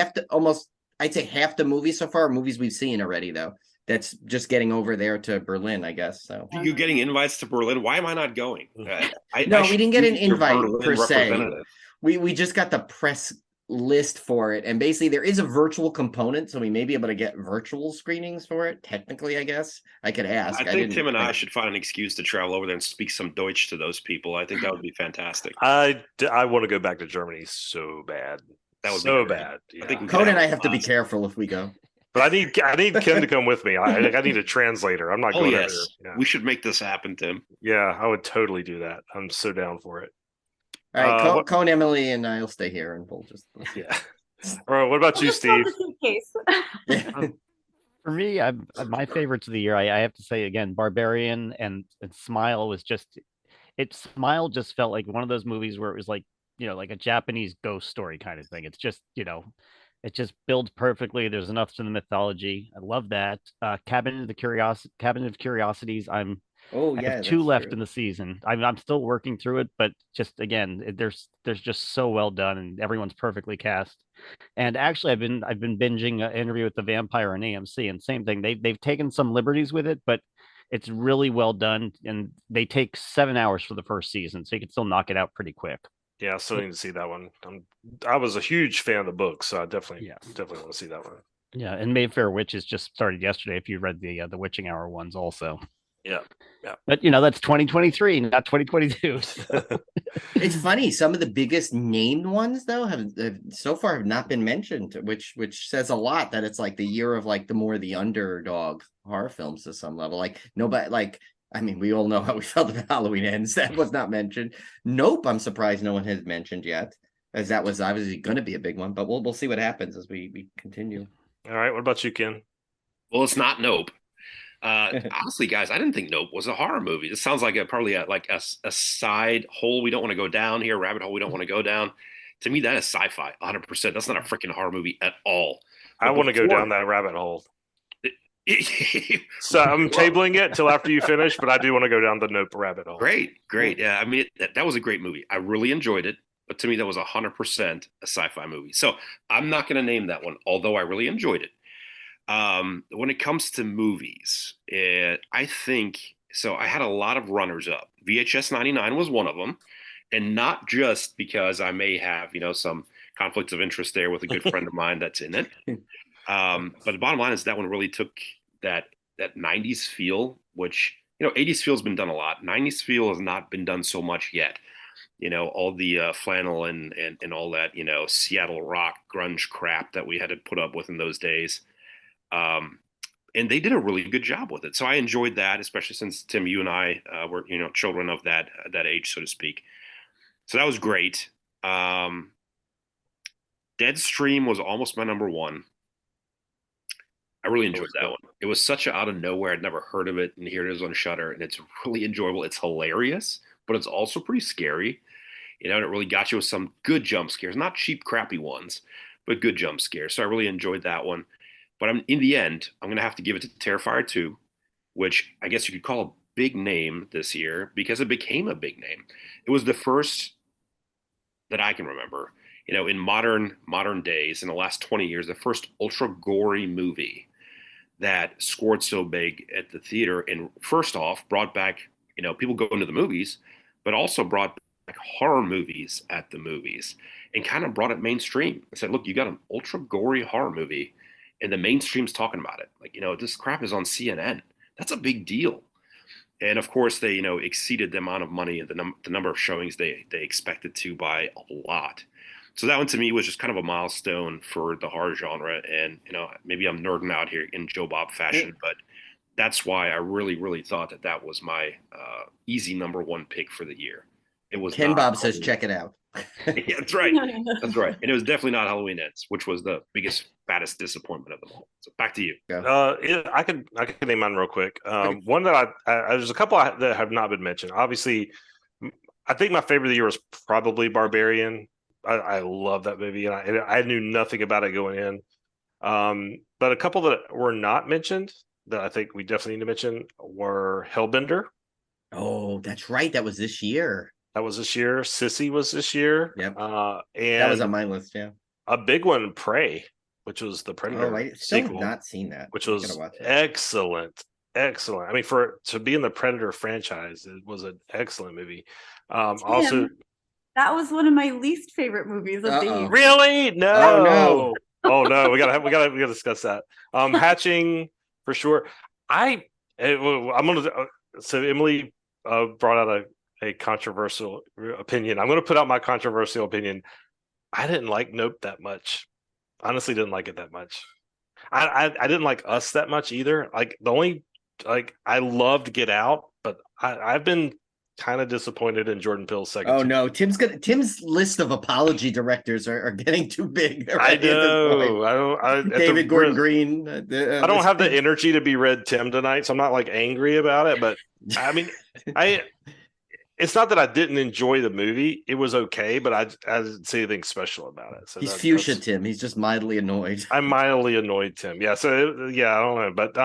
I'd say half the movies so far are movies we've seen already, though. That's just getting over there to Berlin, I guess. So You're getting invites to Berlin. Why am I not going? no, we didn't get an invite per se. Representative. We just got the press list for it, and basically there is a virtual component, so we may be able to get virtual screenings for it. Technically, I guess I could ask. I think Tim and I should find an excuse to travel over there and speak some Deutsch to those people. I think that would be fantastic. I want to go back to Germany so bad. That would so be bad. I think Conan and I have to be careful if we go. But I need Ken to come with me. I need a translator. I'm not going over there. Yeah. We should make this happen, Tim. Yeah, I would totally do that. I'm so down for it. All right, Cone, Emily, and I'll stay here, and we'll just yeah. All right, what about you, Steve? For me, my favorites of the year. I have to say again, Barbarian and Smile was just. Smile just felt like one of those movies where it was like like a Japanese ghost story kind of thing. It's just it just builds perfectly. There's enough to the mythology. I love that. Cabinet of Curiosities. I have 2 left in the season. I'm still working through it, but just again, there's just so well done, and everyone's perfectly cast. And actually, I've been binging an Interview with the Vampire on AMC, and same thing. They've taken some liberties with it, but it's really well done, and they take 7 hours for the first season, so you can still knock it out pretty quick. Yeah, I still need to see that one. I was a huge fan of the book, so I definitely want to see that one. Yeah, and Mayfair Witches just started yesterday. If you read the Witching Hour ones, also. Yeah. But that's 2023, not 2022. It's funny. Some of the biggest named ones, though, have so far have not been mentioned, which says a lot that it's like the year of like the underdog horror films to some level. Like nobody, like I mean, we all know how we felt about Halloween Ends. That was not mentioned. Nope, I'm surprised no one has mentioned yet, as that was obviously going to be a big one. But we'll see what happens as we continue. All right, what about you, Ken? Well, it's not Nope. Honestly, guys, I didn't think Nope was a horror movie. This sounds like probably a side hole we don't want to go down here, rabbit hole we don't want to go down. To me, that is sci-fi, 100%. That's not a freaking horror movie at all. I want to go down that rabbit hole. So I'm tabling it till after you finish, but I do want to go down the Nope rabbit hole. Great. Yeah, I mean, that was a great movie. I really enjoyed it, but to me, that was 100% a sci-fi movie. So I'm not going to name that one, although I really enjoyed it. When it comes to movies, I think so. I had a lot of runners up. VHS 99 was one of them, and not just because I may have some conflicts of interest there with a good friend of mine that's in it. But the bottom line is that one really took that 90s feel, which 80s feel has been done a lot. 90s feel has not been done so much yet. All the flannel and all that Seattle rock grunge crap that we had to put up with in those days. And they did a really good job with it. So I enjoyed that, especially since Tim, you and I were, children of that age, so to speak. So that was great. Deadstream was almost my number one. I really enjoyed that one. It was such a out of nowhere. I'd never heard of it, and here it is on Shudder, and it's really enjoyable. It's hilarious, but it's also pretty scary. And it really got you with some good jump scares, not cheap, crappy ones, but good jump scares. So I really enjoyed that one. But in the end, I'm going to have to give it to Terrifier 2, which I guess you could call a big name this year because it became a big name. It was the first that I can remember, in modern days, in the last 20 years, the first ultra gory movie that scored so big at the theater. And first off, brought back, people going to the movies, but also brought back horror movies at the movies and kind of brought it mainstream. I said, look, you got an ultra gory horror movie and the mainstream's talking about it. Like, this crap is on CNN. That's a big deal. And of course, they, exceeded the amount of money and the number of showings they expected to by a lot. So that one to me was just kind of a milestone for the horror genre. And, maybe I'm nerding out here in Joe Bob fashion, but that's why I really, really thought that was my easy number one pick for the year. It was Ken not Bob says, Halloween. check it out. Yeah, that's right. That's right. And it was definitely not Halloween Ends, which was the biggest, fattest disappointment of them all. So back to you. I can name mine real quick. One that there's a couple that have not been mentioned. Obviously, I think my favorite of the year was probably Barbarian. I love that movie, and I knew nothing about it going in. But a couple that were not mentioned that I think we definitely need to mention were Hellbender. Oh, that's right. That was this year. That was this year. Sissy was this year. Yep. And That was on my list, yeah. a big one, Prey, which was the Predator Oh, I still have sequel, not seen that. which I was gotta watch it. excellent. Excellent. I mean, to be in the Predator franchise, it was an excellent movie. Also, Tim, that was one of my least favorite movies of the Uh-oh. year. really? No. Oh, no. Oh no, we gotta discuss that. Hatching for sure. I'm gonna. So Emily brought out a controversial opinion. I'm gonna put out my controversial opinion. I didn't like Nope that much. Honestly, didn't like it that much. I didn't like Us that much either. Like the only I loved Get Out, but I've been kind of disappointed in Jordan Peele's second. Oh no, Tim's list of apology directors are getting too big. I know. David Gordon Green. I don't have the energy to be Red Tim tonight, so I'm not like angry about it. But I mean, it's not that I didn't enjoy the movie. It was okay, but I didn't see anything special about it. So he's fuchsia Tim. He's just mildly annoyed. I'm mildly annoyed, Tim. Yeah. So yeah, I don't know, but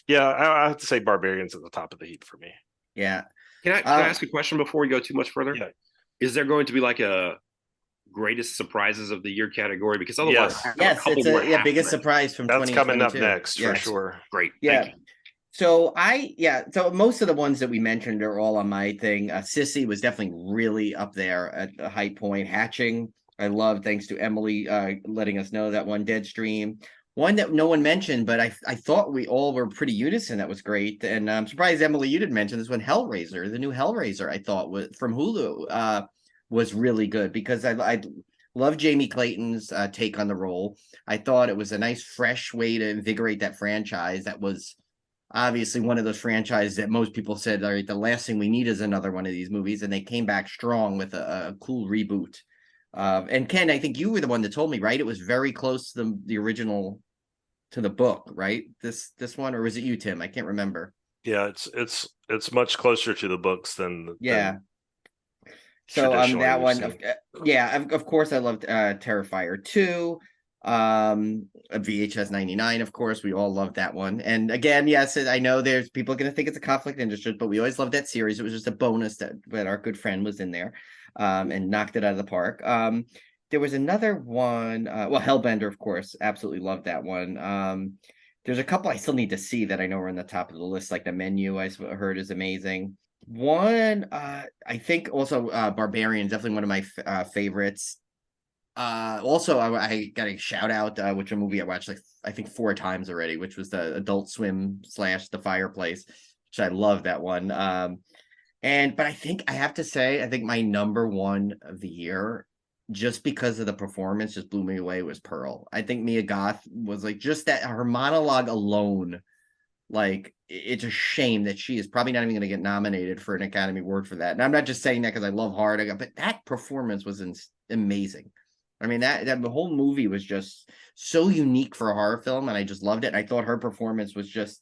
yeah, I have to say Barbarian's at the top of the heap for me. Yeah. Can I ask a question before we go too much further? Yeah. Is there going to be like a greatest surprises of the year category? Because otherwise, yes, it's a biggest surprise from that's coming up 2022. next for sure. Great. Yeah. Thank you. So most of the ones that we mentioned are all on my thing. Sissy was definitely really up there at the high point. Hatching, I love, thanks to Emily letting us know that one. Deadstream, one that no one mentioned, but I thought we all were pretty unison. That was great, and I'm surprised Emily you didn't mention this one. Hellraiser, the new Hellraiser, I thought was from Hulu, was really good because I love Jamie Clayton's take on the role. I thought it was a nice, fresh way to invigorate that franchise. That was obviously one of those franchises that most people said, all right, the last thing we need is another one of these movies, and they came back strong with a cool reboot. And Ken, I think you were the one that told me, right? It was very close to the original, to the book, right? This one, or was it you, Tim? I can't remember. Yeah, it's much closer to the books than So that one, of course, I loved Terrifier 2. VHS 99, of course, we all loved that one. And again, yes, I know there's people going to think it's a conflict interest, but we always loved that series. It was just a bonus that our good friend was in there and knocked it out of the park. There was another one, Hellbender, of course, absolutely loved that one. There's a couple I still need to see that I know are in the top of the list, like The Menu, I heard is amazing. One, I think also Barbarian, definitely one of my favorites. Also, I got a shout out, which a movie I watched like I think 4 times already, which was the Adult Swim / The Fireplace, which I love that one. But I think I have to say, I think my number one of the year, just because of the performance, just blew me away, was Pearl. I think Mia Goth was like, just that her monologue alone, like it's a shame that she is probably not even going to get nominated for an Academy Award for that. And I'm not just saying that because I love Hard, but that performance was amazing. I mean, that the whole movie was just so unique for a horror film, and I just loved it. And I thought her performance was just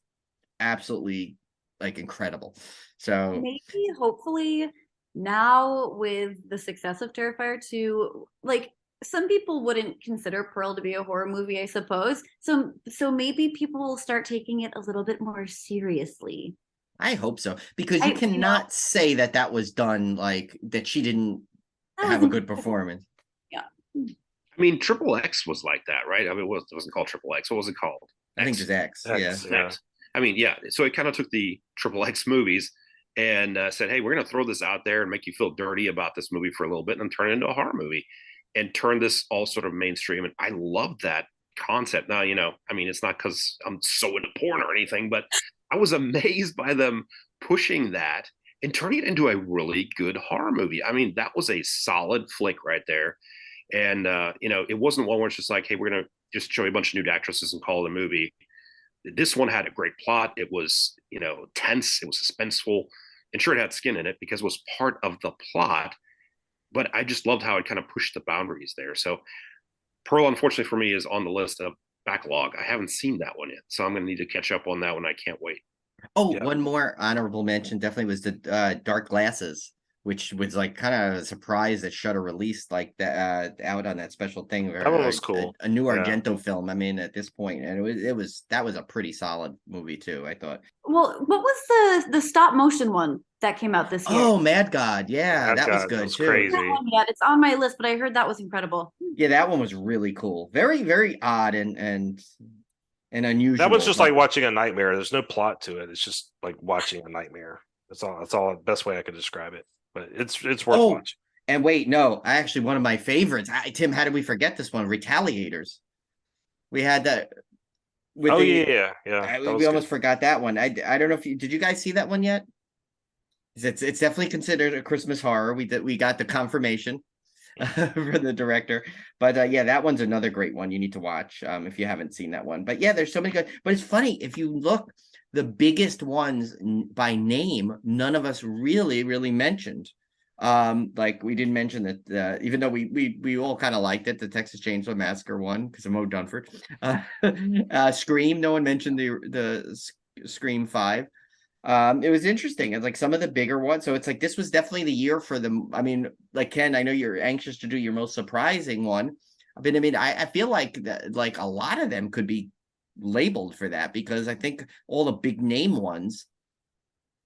absolutely like incredible. So maybe, hopefully, now with the success of Terrifier 2, like some people wouldn't consider Pearl to be a horror movie, I suppose. So maybe people will start taking it a little bit more seriously. I hope so, because you cannot say that was done like that. She didn't have a good performance. I mean, Triple X was like that, right? I mean, it wasn't called Triple X. What was it called? I think it was X. Yeah. I mean, yeah. So it kind of took the Triple X movies and said, hey, we're going to throw this out there and make you feel dirty about this movie for a little bit and turn it into a horror movie and turn this all sort of mainstream. And I love that concept. Now, I mean, it's not because I'm so into porn or anything, but I was amazed by them pushing that and turning it into a really good horror movie. I mean, that was a solid flick right there. And, it wasn't one where it's just like, hey, we're going to just show you a bunch of new actresses and call it a movie. This one had a great plot. It was, tense. It was suspenseful. and sure, it had skin in it because it was part of the plot. But I just loved how it kind of pushed the boundaries there. So Pearl, unfortunately for me, is on the list of backlog. I haven't seen that one yet, so I'm going to need to catch up on that one. I can't wait. Oh, Yeah. one more honorable mention definitely was the Dark Glasses, which was like kind of a surprise that Shutter released like that out on that special thing. That one was cool. A new Yeah. Argento film. I mean, at this point, and that was a pretty solid movie too, I thought. Well, what was the stop motion one that came out this year? Oh, Mad God, yeah, that was God, good that was too. crazy. That one yet. It's on my list, but I heard that was incredible. Yeah, that one was really cool. Very, very odd and unusual. That was just like watching a nightmare. There's no plot to it. It's just like watching a nightmare. That's all. That's all. Best way I could describe it. But it's worth watching. And wait, no, actually, one of my favorites. Tim, how did we forget this one? Retaliators. We had that. Yeah. We almost forgot that one. I don't know if did you guys see that one yet? It's definitely considered a Christmas horror. We got the confirmation from the director, but yeah, that one's another great one you need to watch if you haven't seen that one. But yeah, there's so many good. But it's funny if you look, the biggest ones by name, none of us really mentioned. Like we didn't mention that even though we all kind of liked it, the Texas Chainsaw Massacre one because of Mo Dunford. Scream, no one mentioned the Scream 5. It was interesting. It's like some of the bigger ones. So it's like this was definitely the year for them. I mean, like Ken, I know you're anxious to do your most surprising one. I feel like that, like a lot of them could be labeled for that because I think all the big name ones,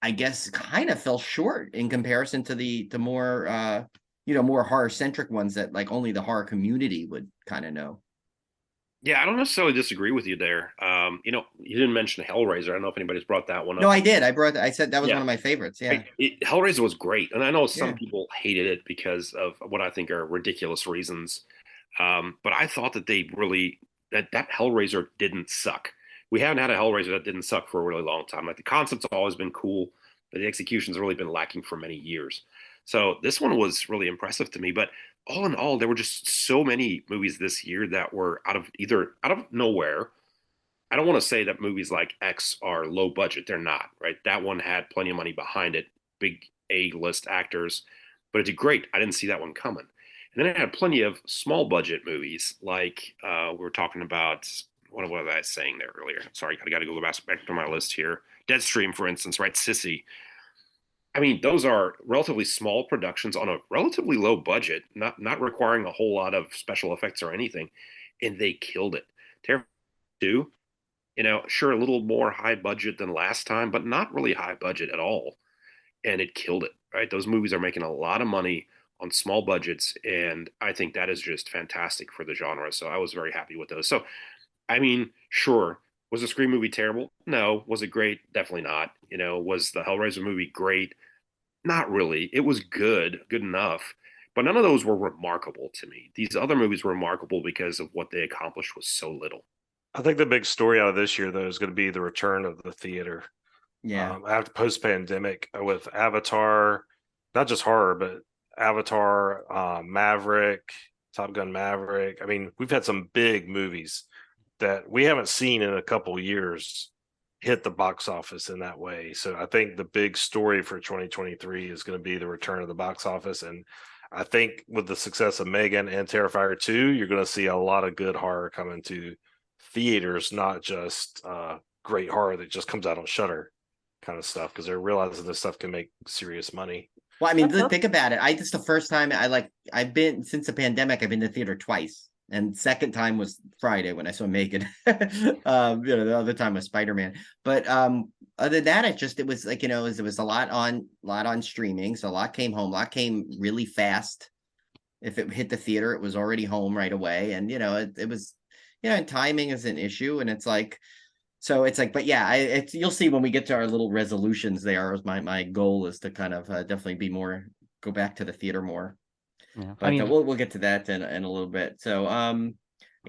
I guess, kind of fell short in comparison to the more more horror centric ones that like only the horror community would kind of know. Yeah, I don't necessarily disagree with you there. You didn't mention Hellraiser. I don't know if anybody's brought that one up. No, I did. I said that was one of my favorites. Yeah. Hellraiser was great. And I know some Yeah. people hated it because of what I think are ridiculous reasons. But I thought that that Hellraiser didn't suck. We haven't had a Hellraiser that didn't suck for a really long time. Like the concept's always been cool, but the execution's really been lacking for many years. So this one was really impressive to me. But all in all, there were just so many movies this year that were out of nowhere. I don't want to say that movies like X are low budget. They're not, right? That one had plenty of money behind it, big A-list actors, but it did great. I didn't see that one coming. And then it had plenty of small budget movies, like we were talking about. What was I saying there earlier? Sorry, I got to go back to my list here. Deadstream, for instance, right? Sissy. I mean, those are relatively small productions on a relatively low budget, not requiring a whole lot of special effects or anything, and they killed it. Terrifier 2, sure, a little more high budget than last time, but not really high budget at all, and it killed it. Right? Those movies are making a lot of money on small budgets, and I think that is just fantastic for the genre. So I was very happy with those. So, I mean, sure. Was the Scream movie terrible? No. Was it great? Definitely not. Was the Hellraiser movie great? Not really. It was good enough, but none of those were remarkable to me. These other movies were remarkable because of what they accomplished was so little. I think the big story out of this year, though, is going to be the return of the theater. Yeah. After post-pandemic with Avatar, not just horror, but Avatar, Maverick, Top Gun Maverick. I mean, we've had some big movies that we haven't seen in a couple of years hit the box office in that way. So I think the big story for 2023 is going to be the return of the box office. And I think with the success of Megan and Terrifier 2, you're going to see a lot of good horror coming to theaters, not just great horror that just comes out on Shudder kind of stuff, because they're realizing this stuff can make serious money. Well, I mean, think about it. This the first time I've been since the pandemic. I've been to theater twice, and second time was Friday when I saw Megan. The other time was Spider-Man. But other than that, it was like there was a lot on streaming, so a lot came home. A lot came really fast. If it hit the theater, it was already home right away, and it was and timing is an issue, and it's like. So it's like, but yeah, you'll see when we get to our little resolutions there. My goal is to kind of definitely go back to the theater more. Yeah, but we'll get to that in a little bit. So I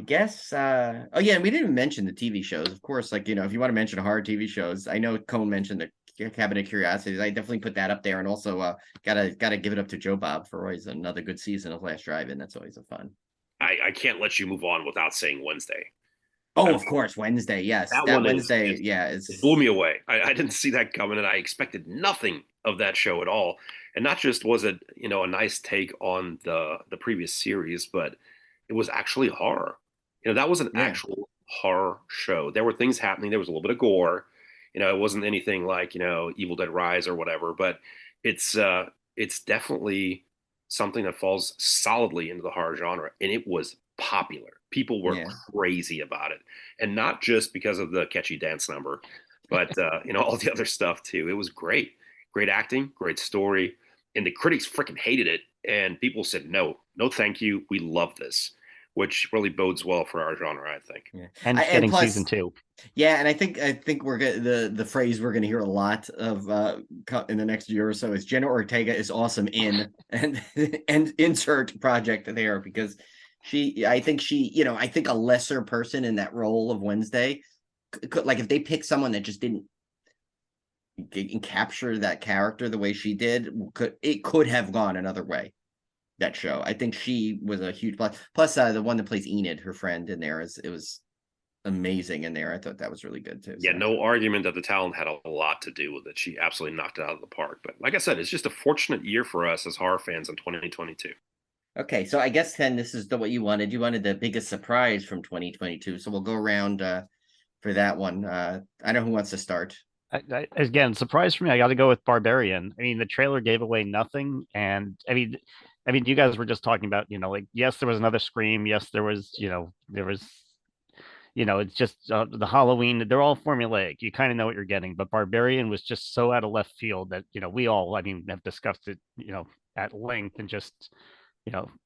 guess oh yeah, and we didn't mention the TV shows, of course. Like if you want to mention horror TV shows, I know Cone mentioned the Cabinet of Curiosities. I definitely put that up there, and also gotta give it up to Joe Bob for always another good season of Last Drive-In. That's always a fun. I can't let you move on without saying Wednesday. Oh, of course, Wednesday. Yes, That that one Wednesday. is Yeah, it blew is me away. I didn't see that coming, and I expected nothing of that show at all. And not just was it, a nice take on the previous series, but it was actually horror. That was an yeah, actual horror show. There were things happening. There was a little bit of gore. It wasn't anything like, Evil Dead Rise or whatever, but it's definitely something that falls solidly into the horror genre, and it was popular. People were yeah. crazy about it, and not just because of the catchy dance number, but all the other stuff too. It was great, great acting, great story, and the critics freaking hated it, and people said no, no, thank you, we love this, which really bodes well for our genre, I think. Yeah. And it's And getting season plus, 2. yeah, and I think we're gonna the phrase we're gonna hear a lot of in the next year or so is Jenna Ortega is awesome in and insert project there because I think a lesser person in that role of Wednesday could, like, if they pick someone that just didn't capture that character the way she did, could have gone another way. That show, I think she was a huge plus. Plus, the one that plays Enid, her friend in there, it was amazing in there. I thought that was really good too. Yeah, So no argument that the talent had a lot to do with it. She absolutely knocked it out of the park. But like I said, it's just a fortunate year for us as horror fans in 2022. okay, so I guess then this is what you wanted. You wanted the biggest surprise from 2022. So we'll go around for that one. I know who wants to start. Again, surprise for me. I got to go with Barbarian. I mean, the trailer gave away nothing, and I mean, you guys were just talking about, like, yes, there was another Scream. Yes, it's just the Halloween. They're all formulaic. You kind of know what you're getting, but Barbarian was just so out of left field that we all, I mean, have discussed it, at length, and just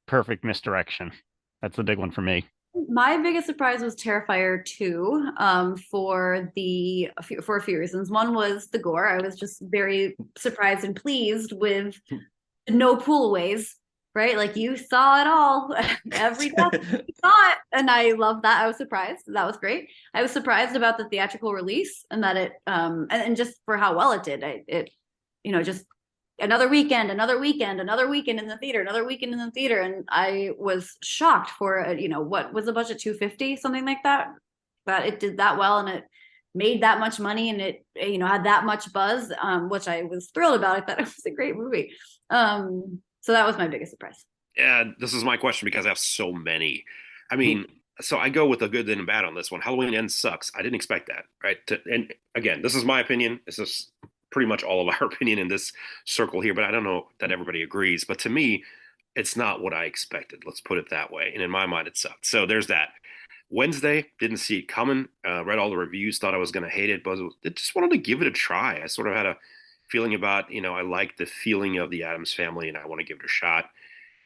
perfect misdirection. That's the big one for me. My biggest surprise was Terrifier 2, for a few reasons. One was the gore. I was just very surprised and pleased with no pullaways, right? Like, you saw it all, every death you saw it, and I love that. I was surprised. That was great. I was surprised about the theatrical release and that it and just for how well it did. Just another weekend, another weekend, another weekend in the theater, another weekend in the theater, and I was shocked for what was the budget, 250, something like that, but it did that well and it made that much money and it had that much buzz, which I was thrilled about. I thought it was a great movie. So that was my biggest surprise. Yeah, this is my question because I have so many. I mean, so I go with a good and a bad on this one. Halloween Ends sucks. I didn't expect that, right? And again, this is my opinion. This is pretty much all of our opinion in this circle here, but I don't know that everybody agrees. But to me, it's not what I expected. Let's put it that way. And in my mind, it sucked. So there's that. Wednesday, didn't see it coming. Read all the reviews, thought I was going to hate it, but I just wanted to give it a try. I sort of had a feeling about, I like the feeling of the Addams family and I want to give it a shot.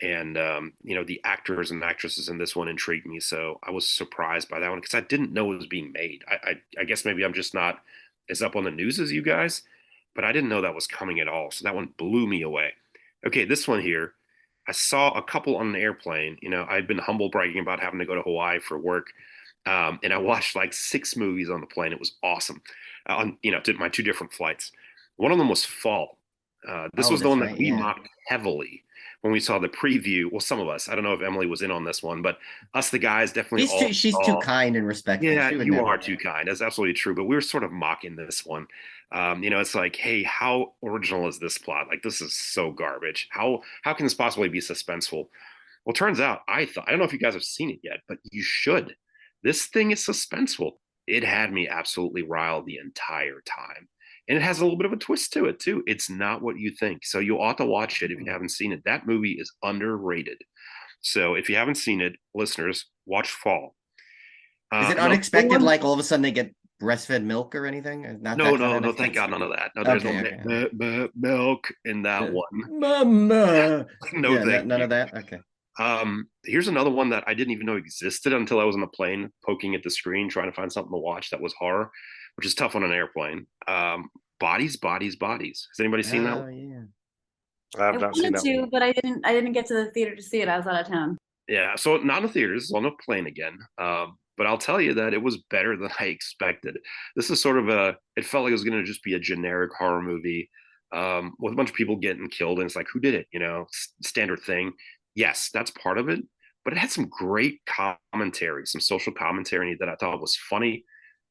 And the actors and actresses in this one intrigued me, so I was surprised by that one because I didn't know it was being made. I guess maybe I'm just not as up on the news as you guys, but I didn't know that was coming at all. So that one blew me away. Okay, this one here, I saw a couple on an airplane. I'd been humble bragging about having to go to Hawaii for work, and I watched like 6 movies on the plane. It was awesome. On did my 2 different flights. One of them was Fall. This Oh, was the that's one that right. we Yeah. mocked heavily when we saw the preview. Well, some of us. I don't know if Emily was in on this one, but us, the guys, definitely all She's too saw. kind and respectful. Yeah, She would you never. are too kind. That's absolutely true. But we were sort of mocking this one. It's like, hey, how original is this plot? Like, this is so garbage. How can this possibly be suspenseful? Well, turns out I don't know if you guys have seen it yet, but you should. This thing is suspenseful. It had me absolutely riled the entire time. And it has a little bit of a twist to it, too. It's not what you think. So you ought to watch it if you haven't seen it. That movie is underrated. So if you haven't seen it, listeners, watch Fall. Is it Another unexpected? one? Like all of a sudden they get breastfed milk or anything? Not No, that kind no, of no, thank God, unexpected. none of that. No, there's no Okay, okay. milk in that one. Mama. No, Yeah, thank none you. of that. Okay. Here's another one that I didn't even know existed until I was on the plane, poking at the screen, trying to find something to watch that was horror, which is tough on an airplane. Bodies, Bodies, Bodies. Has anybody seen that Oh one? yeah. I I have not seen wanted that to, one. but I didn't get to the theater to see it. I was out of town. Yeah, so not in the theaters, it's on a plane again. But I'll tell you that it was better than I expected. This is sort of it felt like it was going to just be a generic horror movie, with a bunch of people getting killed. And it's like, who did it? Standard thing. Yes, that's part of it. but it had some great commentary, some social commentary that I thought was funny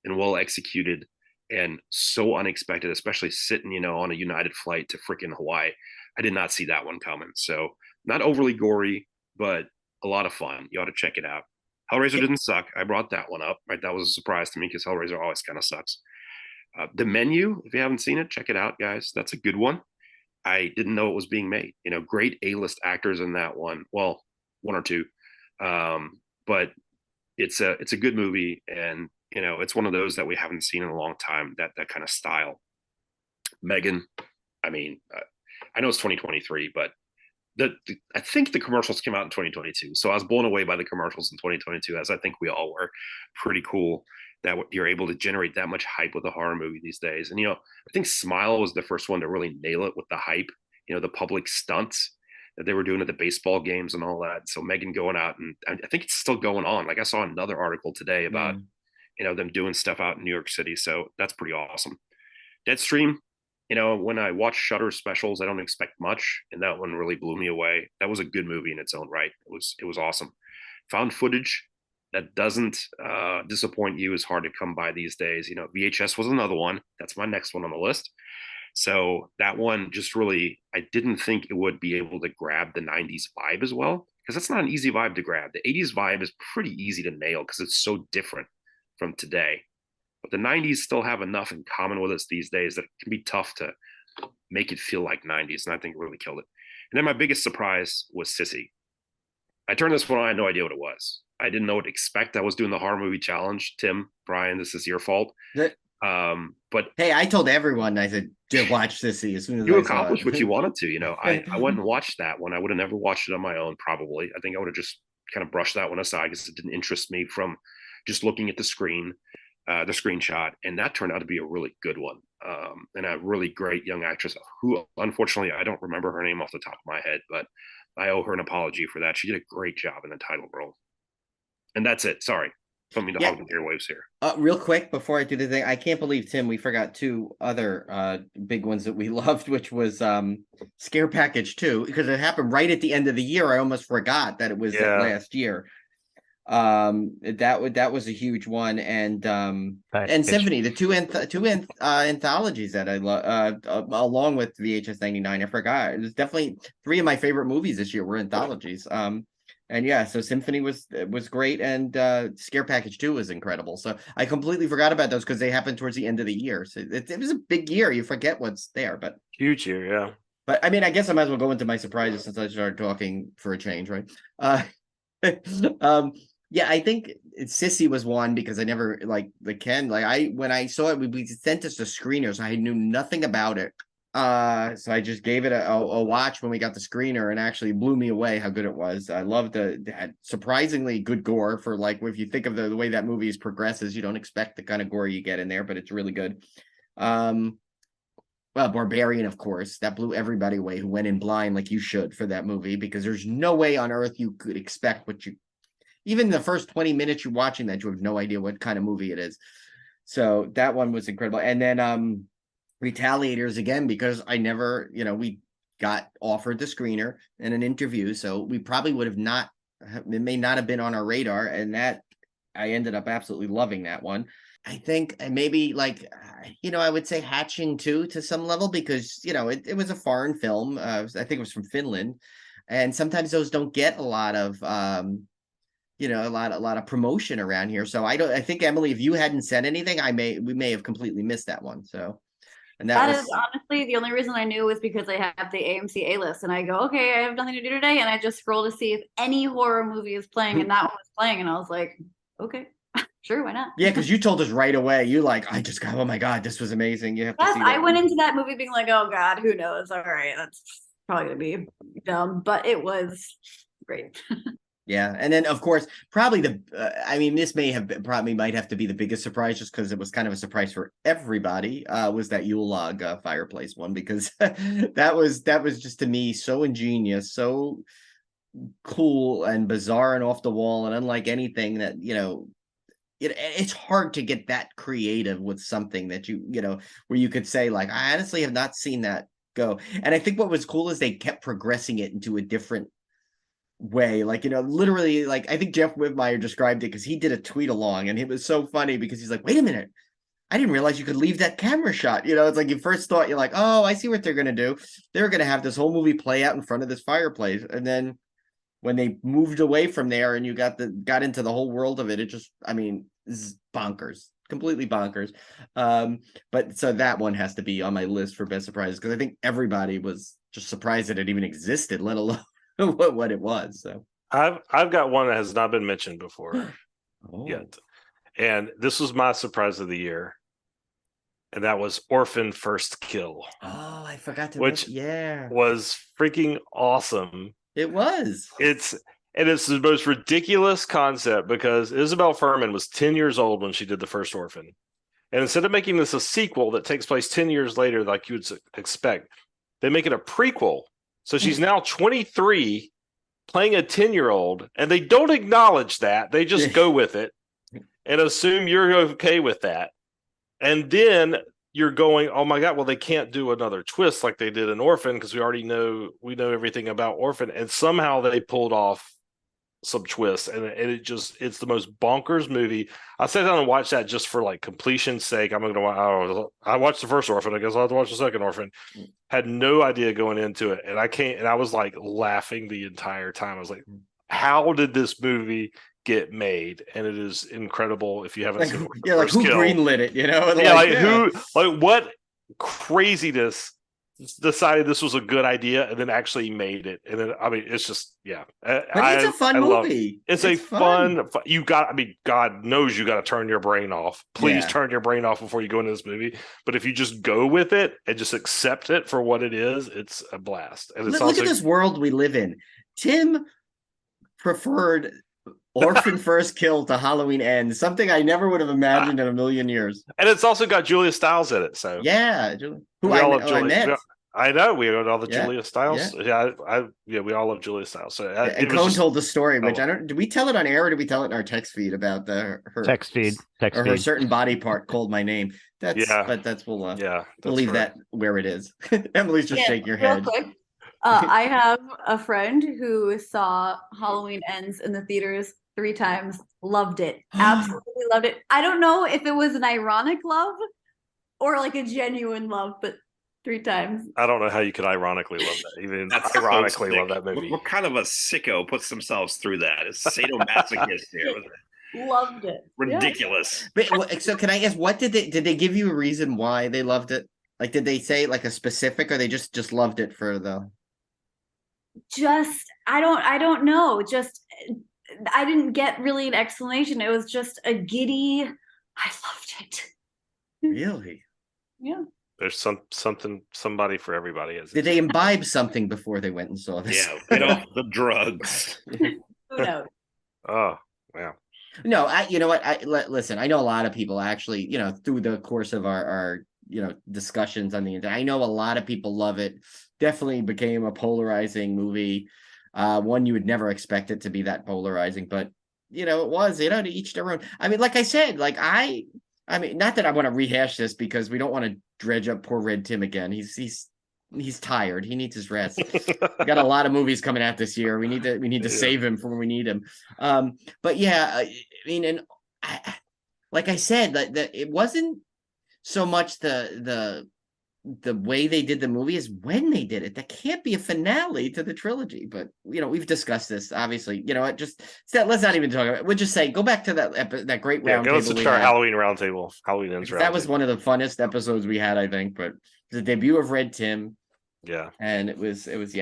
and well executed and so unexpected, especially sitting, on a United flight to freaking Hawaii. I did not see that one coming. So not overly gory, but a lot of fun. You ought to check it out. Hellraiser didn't suck. I brought that one up. Right, that was a surprise to me because Hellraiser always kind of sucks. The Menu, if you haven't seen it, check it out, guys. That's a good one. I didn't know it was being made. Great A-list actors in that one. Well, one or two, but it's a good movie, and it's one of those that we haven't seen in a long time. That kind of style. Megan, I mean, I know it's 2023, but I think the commercials came out in 2022. So I was blown away by the commercials in 2022, as I think we all were. Pretty cool that you're able to generate that much hype with a horror movie these days. And, I think Smile was the first one to really nail it with the hype, the public stunts that they were doing at the baseball games and all that. So Megan going out, and I think it's still going on. Like I saw another article today about, them doing stuff out in New York City. So that's pretty awesome. Deadstream, when I watch Shudder specials, I don't expect much, and that one really blew me away. That was a good movie in its own right. It was awesome. Found footage that doesn't disappoint you is hard to come by these days. VHS was another one. That's my next one on the list. So that one just really, I didn't think it would be able to grab the 90s vibe as well, because that's not an easy vibe to grab. The 80s vibe is pretty easy to nail because it's so different from today. But the 90s still have enough in common with us these days that it can be tough to make it feel like 90s. And I think it really killed it. And then my biggest surprise was Sissy. I turned this one on, I had no idea what it was. I didn't know what to expect. I was doing the horror movie challenge. Tim, Brian, this is your fault. But hey, I told everyone, I said, to watch Sissy as soon as you I accomplished saw it. what you wanted to. I went and watched that one. I would have never watched it on my own, probably. I think I would have just kind of brushed that one aside because it didn't interest me from just looking at the screen, the screenshot. And that turned out to be a really good one. And a really great young actress who, unfortunately, I don't remember her name off the top of my head, but I owe her an apology for that. She did a great job in the title role. And that's it. Sorry. Don't mean to hog the airwaves here. Real quick, before I do the thing, I can't believe, Tim, we forgot two other big ones that we loved, which was Scare Package 2, because it happened right at the end of the year. I almost forgot that it was last year. That was a huge one, and Symphony, the two anthologies that I love, along with VHS 99. I forgot. It was definitely three of my favorite movies this year were anthologies. And yeah, so Symphony was great, and Scare Package 2 was incredible. So I completely forgot about those because they happened towards the end of the year. So it was a big year. You forget what's there, but huge year, yeah. But I mean, I guess I might as well go into my surprises since I started talking for a change, right? Yeah, I think Sissy was one because I never when I saw it, we sent us the screeners. I knew nothing about it. So I just gave it a watch when we got the screener, and actually blew me away how good it was. I loved the surprisingly good gore for, like, if you think of the way that movie progresses, you don't expect the kind of gore you get in there, but it's really good. Well, Barbarian, of course, that blew everybody away who went in blind, like you should, for that movie, because there's no way on earth you could expect even the first 20 minutes you're watching that, you have no idea what kind of movie it is. So that one was incredible. And then Retaliators, again, because I never, we got offered the screener in an interview, so we probably would have not, it may not have been on our radar, and that I ended up absolutely loving that one. I think maybe I would say Hatching too, to some level, because it was a foreign film. I think it was from Finland, and sometimes those don't get a lot of a lot of promotion around here. So I think, Emily, if you hadn't said anything, we may have completely missed that one. So. And that is honestly the only reason I knew was because I have the AMC A-list, and I go, okay, I have nothing to do today, and I just scroll to see if any horror movie is playing, and that one was playing, and I was like, okay, sure, why not? Yeah, because you told us right away. You I just got, oh my god, this was amazing. You have to see that. I went into that movie being like, oh god, who knows? All right, that's probably gonna be dumb, but it was great. Yeah, and then of course, probably this might have to be the biggest surprise, just because it was kind of a surprise for everybody. Was that Yule Log Fireplace one, because that was just, to me, so ingenious, so cool and bizarre and off the wall and unlike anything that it's hard to get that creative with something that where you could say, like, I honestly have not seen that go. And I think what was cool is they kept progressing it into a different way. Like, literally, like, I think Jeff Whitmire described it because he did a tweet along, and it was so funny because he's like, wait a minute, I didn't realize you could leave that camera shot. It's like you first thought, you're like, oh, I see what they're going to do. They're going to have this whole movie play out in front of this fireplace. And then when they moved away from there and you got into the whole world of it, it just, this is bonkers, completely bonkers. But so that one has to be on my list for best surprises, because I think everybody was just surprised that it even existed, let alone what it was. So I've got one that has not been mentioned before Oh. yet. And this was my surprise of the year. And that was Orphan First Kill. Oh, I forgot to Which yeah. was freaking awesome. It was. It's the most ridiculous concept, because Isabel Furman was 10 years old when she did the first Orphan. And instead of making this a sequel that takes place 10 years later, like you would expect, they make it a prequel. So she's now 23 playing a 10-year-old, and they don't acknowledge that. They just go with it and assume you're okay with that. And then you're going, oh my God, well, they can't do another twist like they did in Orphan, because we know everything about Orphan. And somehow they pulled off some twists, and it's the most bonkers movie. I sat down and watched that just for like completion's sake. I watched the first Orphan, I guess I'll have to watch the second Orphan. Had no idea going into it, and I was like laughing the entire time. I was like, how did this movie get made? And it is incredible. If you haven't seen it, like who greenlit it, who what craziness decided this was a good idea and then actually made it. And then it's just but it's a fun movie. It's a fun God knows you got to turn your brain off. Please turn your brain off before you go into this movie. But if you just go with it and just accept it for what it is, it's a blast. And it's look at this world we live in. Tim preferred Orphan First Kill to Halloween Ends, something I never would have imagined in a million years. And it's also got Julia Stiles in it. So who I met. I know we got all the Julia Stiles. We all love Julia Stiles. So and Cone told the story, which did we tell it on air or did we tell it in our text feed about her text feed her certain body part called my name? We'll leave that where it is. Emily's just shaking your head. Quick. I have a friend who saw Halloween Ends in the theaters 3 times, loved it, absolutely loved it. I don't know if it was an ironic love or like a genuine love, but 3 times. I don't know how you could ironically love that. Even ironically love that movie. What kind of a sicko puts themselves through that? It's sadomasochist here. Loved it. Ridiculous. But, so can I ask, what did they give you a reason why they loved it? Like, did they say like a specific, or they just loved it for the? I don't know. I didn't get really an explanation. It was just a giddy. I loved it. Really? Yeah. There's somebody for everybody. Did they imbibe something before they went and saw this? Yeah, get off the drugs. Who knows? Oh, wow. No, you know what? Listen, I know a lot of people actually, through the course of our discussions on the internet, I know a lot of people love it. Definitely became a polarizing movie. One you would never expect it to be that polarizing, but it was, to each their own. Like I said, not that I want to rehash this because we don't want to dredge up poor Red Tim again. He's tired. He needs his rest. We got a lot of movies coming out this year. We need to save him for when we need him. But yeah, like I said, that it wasn't so much the way they did the movie is when they did it. That can't be a finale to the trilogy. But we've discussed this. Obviously, let's not even talk about it. We'll just say go back to that great round table. Go listen to our Halloween roundtable. Halloween Ends roundtable. That was one of the funnest episodes we had, I think. But the debut of Red Tim. Yeah, and it was so it was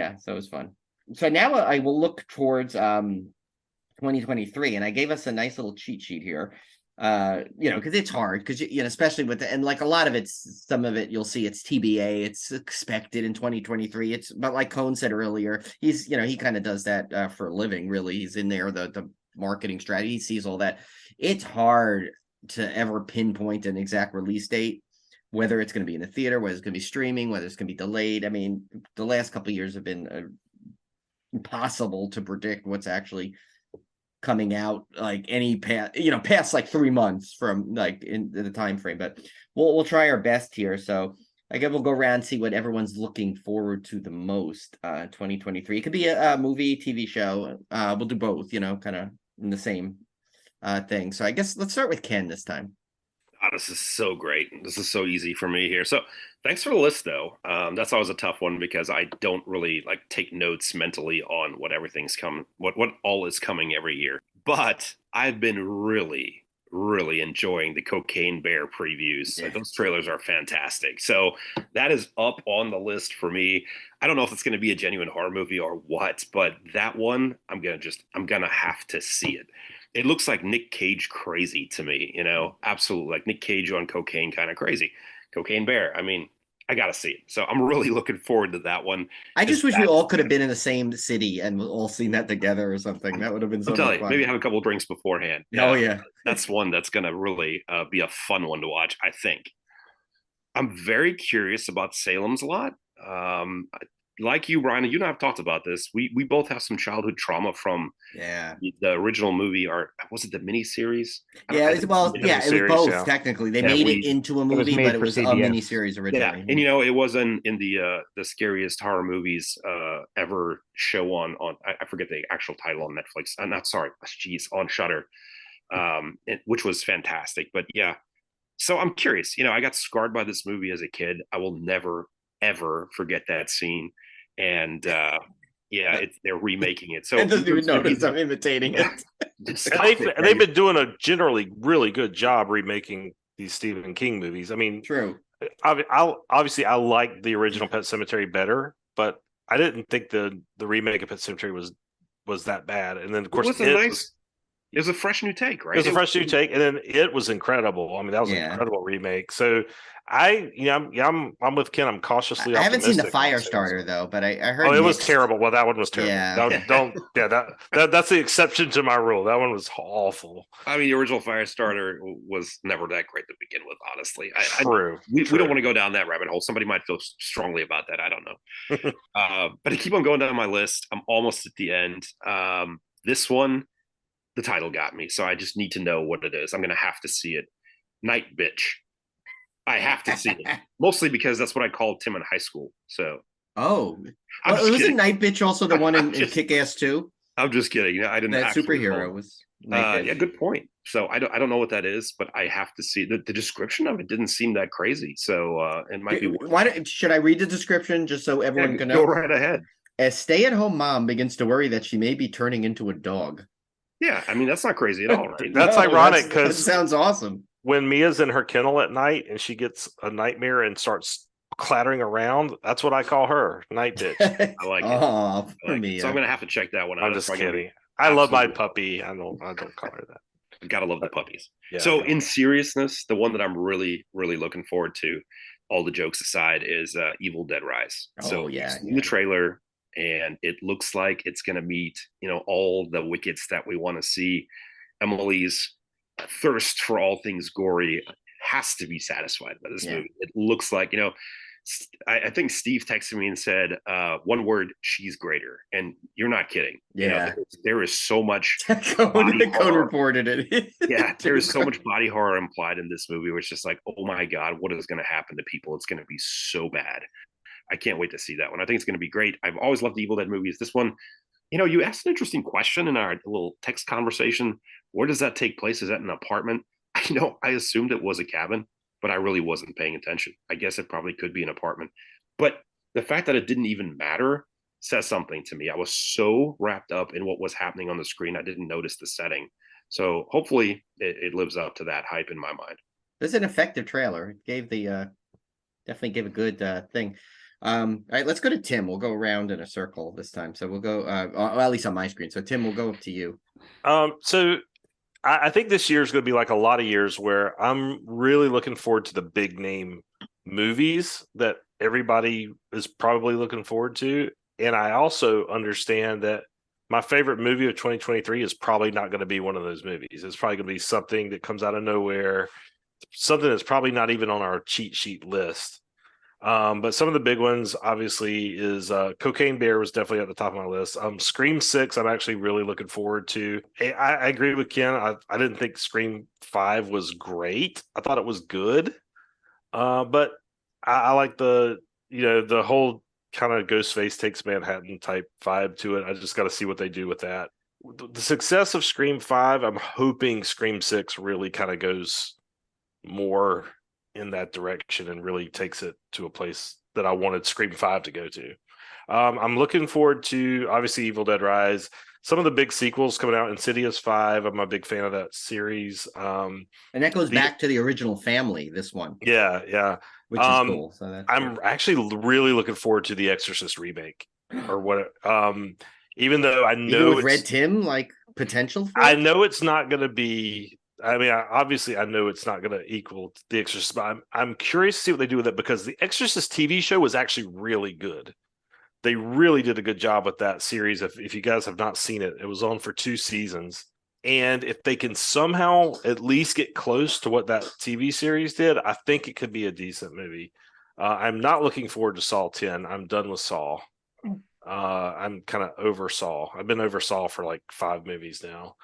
fun. So now I will look towards 2023, and I gave us a nice little cheat sheet here. Because it's hard, because especially with and like a lot of some of it you'll see it's TBA, it's expected in 2023. But like Cone said earlier, he's he kind of does that for a living. Really, he's in there, the marketing strategy, he sees all that. It's hard to ever pinpoint an exact release date, whether it's going to be in the theater, whether it's going to be streaming, whether it's going to be delayed. The last couple of years have been impossible to predict what's actually coming out, like any past like 3 months from like in the time frame. But we'll try our best here. So I guess we'll go around and see what everyone's looking forward to the most. 2023. It could be a movie, TV show. We'll do both. Kind of in the same thing. So I guess let's start with Ken this time. Oh, this is so great. This is so easy for me here. So thanks for the list, though. That's always a tough one because I don't really like take notes mentally on what everything's coming, what all is coming every year. But I've been really, really enjoying the Cocaine Bear previews. Yeah. Those trailers are fantastic. So that is up on the list for me. I don't know if it's going to be a genuine horror movie or what, but that one I'm gonna have to see it. It looks like Nick Cage crazy to me, absolutely like Nick Cage on cocaine kind of crazy. Cocaine Bear. I mean, I got to see it. So I'm really looking forward to that one. I just wish we all could have been in the same city and all seen that together or something. That would have been so much fun. Maybe have a couple of drinks beforehand. Oh, yeah. That's one that's going to really be a fun one to watch, I think. I'm very curious about Salem's Lot. Like you, Brian, you and I have talked about this. We both have some childhood trauma from the original movie, or was it the miniseries? It was both technically. They made it into a movie, but it was a miniseries originally. Yeah, and it was in the scariest horror movies ever show on I forget the actual title on Netflix. I'm not sorry, on Shudder, which was fantastic. But yeah, so I'm curious. I got scarred by this movie as a kid. I will never ever forget that scene. And they're remaking it. So it doesn't even notice I'm imitating it. They've been doing a generally really good job remaking these Stephen King movies. I mean, true. Obviously, I like the original Pet Sematary better, but I didn't think the remake of Pet Sematary was that bad. And then of course it was a fresh new take, right? It was a fresh new take, and then it was incredible. I mean, that was an incredible remake. So I'm with Ken. I'm cautiously optimistic. I haven't seen the Firestarter though, but I heard. Oh, it was terrible. Well, that one was terrible. Yeah. That's the exception to my rule. That one was awful. I mean, the original Firestarter was never that great to begin with, honestly. True. We don't want to go down that rabbit hole. Somebody might feel strongly about that. I don't know. But I keep on going down my list. I'm almost at the end. This one, the title got me, so I just need to know what it is. I'm going to have to see it. Night Bitch. I have to see it. Mostly because that's what I called Tim in high school. So. Wasn't Night Bitch also the one in Kick-Ass 2? I'm just kidding. I didn't. That superhero was. Yeah, good point. So I don't know what that is, but I have to see the description of it. Didn't seem that crazy, so it might be. Should I read the description just so everyone can know? Go right ahead. A stay-at-home mom begins to worry that she may be turning into a dog. Yeah, I mean that's not crazy at all, right? That's ironic because that sounds awesome. When Mia's in her kennel at night and she gets a nightmare and starts clattering around, that's what I call her, Night Bitch. I like it. Oh, for Mia. So I'm gonna have to check that one out. I'm just kidding. I love my puppy. I don't call her that. You gotta love the puppies. Yeah, so in seriousness, the one that I'm really, really looking forward to, all the jokes aside, is Evil Dead Rise. The trailer, and it looks like it's gonna meet, all the wickets that we want to see. Emily's thirst for all things gory has to be satisfied by this movie. It looks like, I think Steve texted me and said, one word, she's greater. And you're not kidding. Yeah. There is so much. Cone reported it. Yeah. There is so much body horror implied in this movie, where it's just like, oh my God, what is going to happen to people? It's going to be so bad. I can't wait to see that one. I think it's going to be great. I've always loved the Evil Dead movies. This one, you asked an interesting question in our little text conversation. Where does that take place? Is that an apartment? I assumed it was a cabin, but I really wasn't paying attention. I guess it probably could be an apartment. But the fact that it didn't even matter says something to me. I was so wrapped up in what was happening on the screen, I didn't notice the setting. So hopefully it lives up to that hype in my mind. This is an effective trailer. It gave definitely gave a good thing. All right, let's go to Tim. We'll go around in a circle this time. So we'll go, at least on my screen. So Tim, we'll go up to you. So I think this year is going to be like a lot of years where I'm really looking forward to the big name movies that everybody is probably looking forward to. And I also understand that my favorite movie of 2023 is probably not going to be one of those movies. It's probably going to be something that comes out of nowhere, something that's probably not even on our cheat sheet list. But some of the big ones, obviously, is Cocaine Bear was definitely at the top of my list. Scream 6, I'm actually really looking forward to. I agree with Ken. I didn't think Scream 5 was great. I thought it was good. But I like the the whole kind of Ghostface takes Manhattan type vibe to it. I just got to see what they do with that. The success of Scream 5, I'm hoping Scream 6 really kind of goes more in that direction and really takes it to a place that I wanted Scream 5 to go to. I'm looking forward to obviously Evil Dead Rise. Some of the big sequels coming out, Insidious 5. I'm a big fan of that series. And that goes back to the original family, this one. Yeah. Which is cool. So that's I'm actually really looking forward to the Exorcist remake or what. Even though I know even with Red Tim, like potential for I it? know it's not going to be. I mean, obviously, I know it's not going to equal The Exorcist, but I'm curious to see what they do with it because The Exorcist TV show was actually really good. They really did a good job with that series. If you guys have not seen it, it was on for 2 seasons. And if they can somehow at least get close to what that TV series did, I think it could be a decent movie. I'm not looking forward to Saw 10. I'm done with Saw. I'm kind of over Saw. I've been over Saw for like 5 movies now.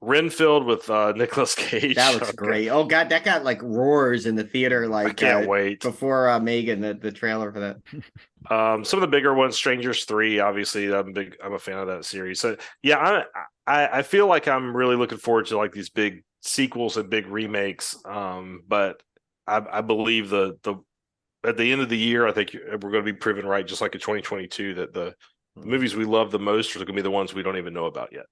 Renfield with Nicolas Cage. That looks great. Oh god, that got like roars in the theater. Like I can't wait before Megan, the trailer for that. Some of the bigger ones, Strangers 3, obviously, I'm a fan of that series. So yeah, I feel like I'm really looking forward to like these big sequels and big remakes. But I believe the at the end of the year, I think we're going to be proven right, just like in 2022, that the movies we love the most are going to be the ones we don't even know about yet.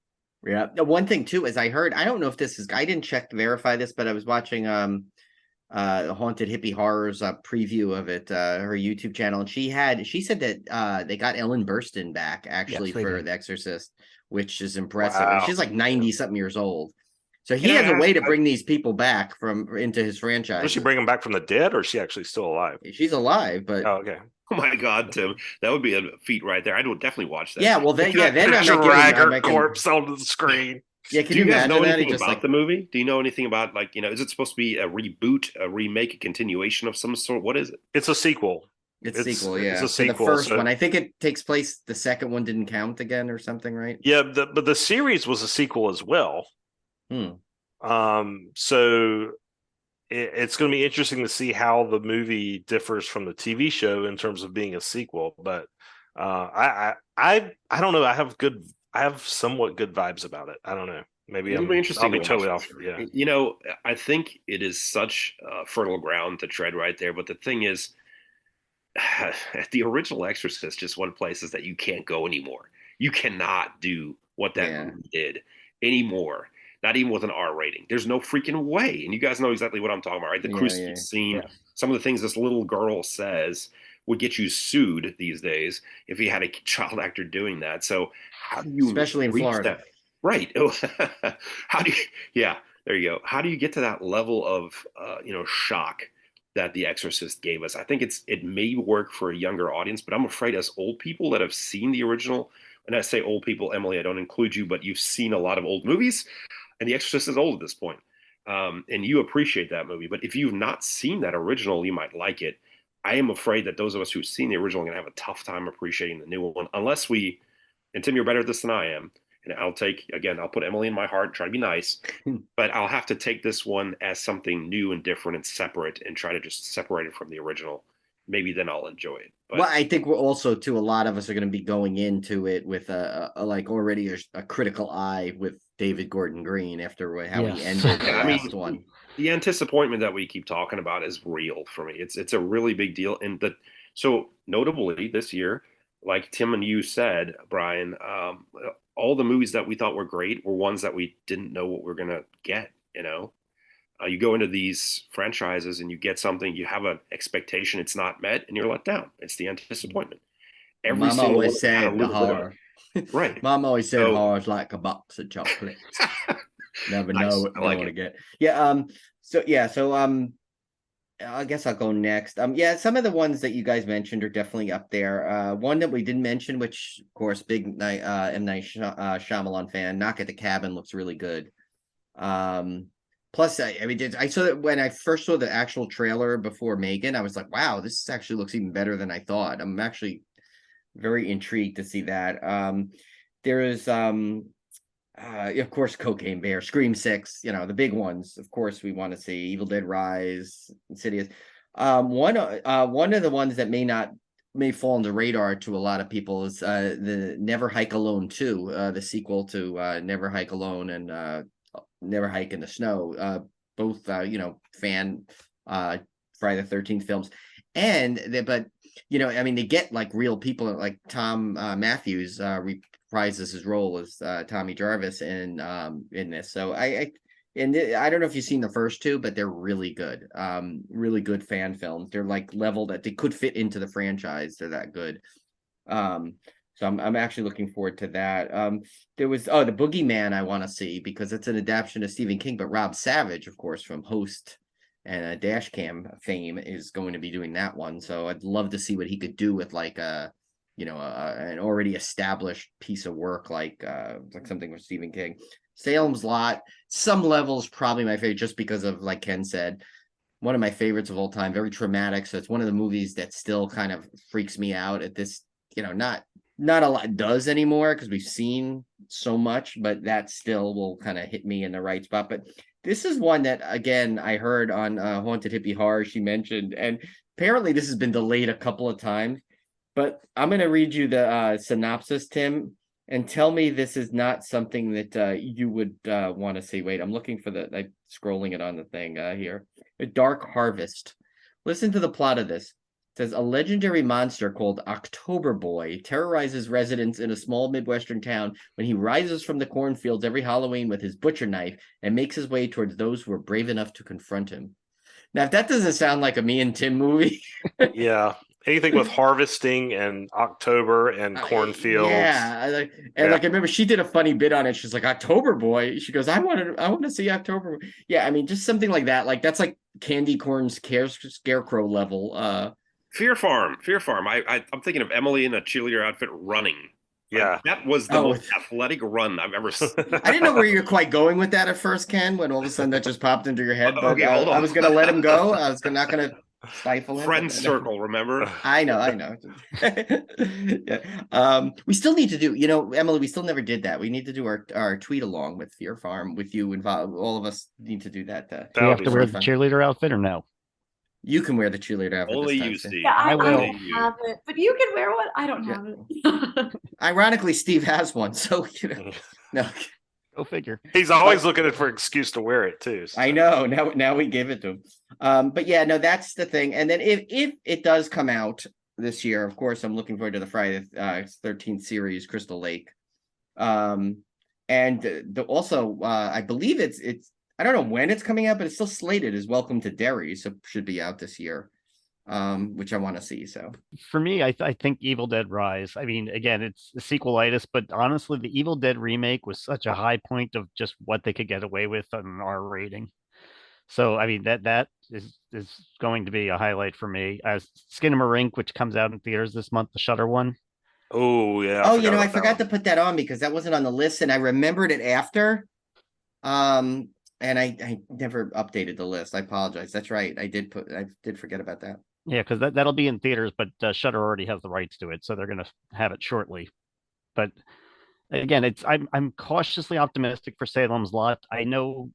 Yeah. The one thing too is I heard, I don't know if this is, I didn't check to verify this, but I was watching Haunted Hippie Horrors preview of it, her YouTube channel, and she said that they got Ellen Burstyn back actually for The Exorcist, which is impressive. Wow. And she's like 90 something years old. So he has a way to bring these people back into his franchise. Does she bring them back from the dead, or is she actually still alive? She's alive, but okay. Oh my God, Tim, that would be a feat right there. I would definitely watch that. Yeah, well, then drag her corpse onto the screen. Yeah, can do you guys know that? anything about the movie? Do you know anything about is it supposed to be a reboot, a remake, a continuation of some sort? What is it? It's a sequel. It's a sequel, yeah. It's a sequel. The first one, I think it takes place. The second one didn't count again, or something, right? Yeah, but the series was a sequel as well. So it's going to be interesting to see how the movie differs from the TV show in terms of being a sequel. But I don't know. I have somewhat good vibes about it. I don't know. Maybe it'll be interesting. I'll be totally off. Yeah. I think it is such fertile ground to tread right there. But the thing is, the original Exorcist just went places that you can't go anymore. You cannot do what that movie did anymore. Not even with an R rating. There's no freaking way. And you guys know exactly what I'm talking about, right? The crucifix scene, some of the things this little girl says would get you sued these days if you had a child actor doing that. So how do you, especially in Florida, that? Right? How do you? Yeah, there you go. How do you get to that level of shock that The Exorcist gave us? I think it may work for a younger audience, but I'm afraid as old people that have seen the original, and I say old people, Emily, I don't include you, but you've seen a lot of old movies. And The Exorcist is old at this point. And you appreciate that movie. But if you've not seen that original, you might like it. I am afraid that those of us who've seen the original are going to have a tough time appreciating the new one. Unless and Tim, you're better at this than I am. And I'll put Emily in my heart and try to be nice. But I'll have to take this one as something new and different and separate and try to just separate it from the original. Maybe then I'll enjoy it. But, well, I think we're also, too, a lot of us are going to be going into it with already a critical eye with David Gordon Green after how he ended the last one. The anticipation that we keep talking about is real for me. It's a really big deal. And so notably this year, like Tim and you said, Brian, all the movies that we thought were great were ones that we didn't know what we're going to get, you go into these franchises and you get something, you have an expectation, it's not met, and you're let down. It's the anticipation. Mom always said the horror. Right. Mom always said horror's like a box of chocolates. Never know what you're going to get. Yeah. So I guess I'll go next. Some of the ones that you guys mentioned are definitely up there. One that we didn't mention, which of course, big M. Night Shyamalan fan, Knock at the Cabin looks really good. Plus, I saw that when I first saw the actual trailer before Megan, I was like, wow, this actually looks even better than I thought. I'm actually very intrigued to see that. There is, of course, Cocaine Bear, Scream 6, the big ones. Of course, we want to see Evil Dead Rise, Insidious. One of the ones that may fall on the radar to a lot of people is the Never Hike Alone 2, the sequel to Never Hike Alone and Never Hike in the Snow. Both fan Friday the 13th films. But I mean, they get like real people, like Tom Matthews reprises his role as Tommy Jarvis in this. So I don't know if you've seen the first two, but they're really good. Really good fan films. They're like level that they could fit into the franchise. They're that good. So I'm actually looking forward to that. There was the Boogeyman I want to see because it's an adaptation of Stephen King, but Rob Savage, of course, from Host and Dashcam fame, is going to be doing that one. So I'd love to see what he could do with like an already established piece of work like something with Stephen King. Salem's Lot, some levels probably my favorite just because of, like Ken said, one of my favorites of all time, very traumatic. So it's one of the movies that still kind of freaks me out at this, not a lot does anymore because we've seen so much, but that still will kind of hit me in the right spot. But this is one that, again, I heard on Haunted Hippie Horror, she mentioned, and apparently this has been delayed a couple of times, but I'm going to read you the synopsis, Tim, and tell me this is not something that you would want to see. Wait, I'm looking for I'm scrolling it on the thing here. A Dark Harvest. Listen to the plot of this. It says a legendary monster called October Boy terrorizes residents in a small Midwestern town when he rises from the cornfields every Halloween with his butcher knife and makes his way towards those who are brave enough to confront him. Now, if that doesn't sound like a me and Tim movie. Yeah. Anything with harvesting and October and cornfields. Yeah. I remember she did a funny bit on it. She's like, October Boy. She goes, I want to see October. Yeah, I mean, just something like that. Like that's like Candy Corn's Scarecrow level. Fear Farm. I'm thinking of Emily in a cheerleader outfit running. Yeah, that was the most athletic run I've ever seen. I didn't know where you're quite going with that at first, Ken, when all of a sudden that just popped into your head. But Okay, hold on. I was going to let him go. I was not going to stifle him. Friend circle, remember? I know. Yeah. We still need to do, Emily, we still never did that. We need to do our tweet along with Fear Farm with you involved. All of us need to do that. Do you have to wear the cheerleader outfit or no? You can wear the cheerleader outfit. Only you, Steve. Yeah, I will. don't have it, but you can wear one. I don't have it. Ironically, Steve has one, so no. Go figure. He's always looking for an excuse to wear it too. So. I know. Now we give it to him. But yeah, no, that's the thing. And then if it does come out this year, of course, I'm looking forward to the Friday 13th series, Crystal Lake. And also, I believe it's I don't know when it's coming out, but it's still slated as Welcome to Derry, so should be out this year, which I want to see. So for me, I think Evil Dead Rise. I mean, again, it's a sequelitis, but honestly, the Evil Dead remake was such a high point of just what they could get away with on an R rating. So I mean that is going to be a highlight for me. As Skinamarink, which comes out in theaters this month, the Shudder one. Oh yeah. I forgot to put that on because that wasn't on the list, and I remembered it after. And I never updated the list. I apologize. That's right. I did forget about that. Yeah, because that'll be in theaters, but Shudder already has the rights to it, so they're going to have it shortly. But again, I'm cautiously optimistic for Salem's Lot. I know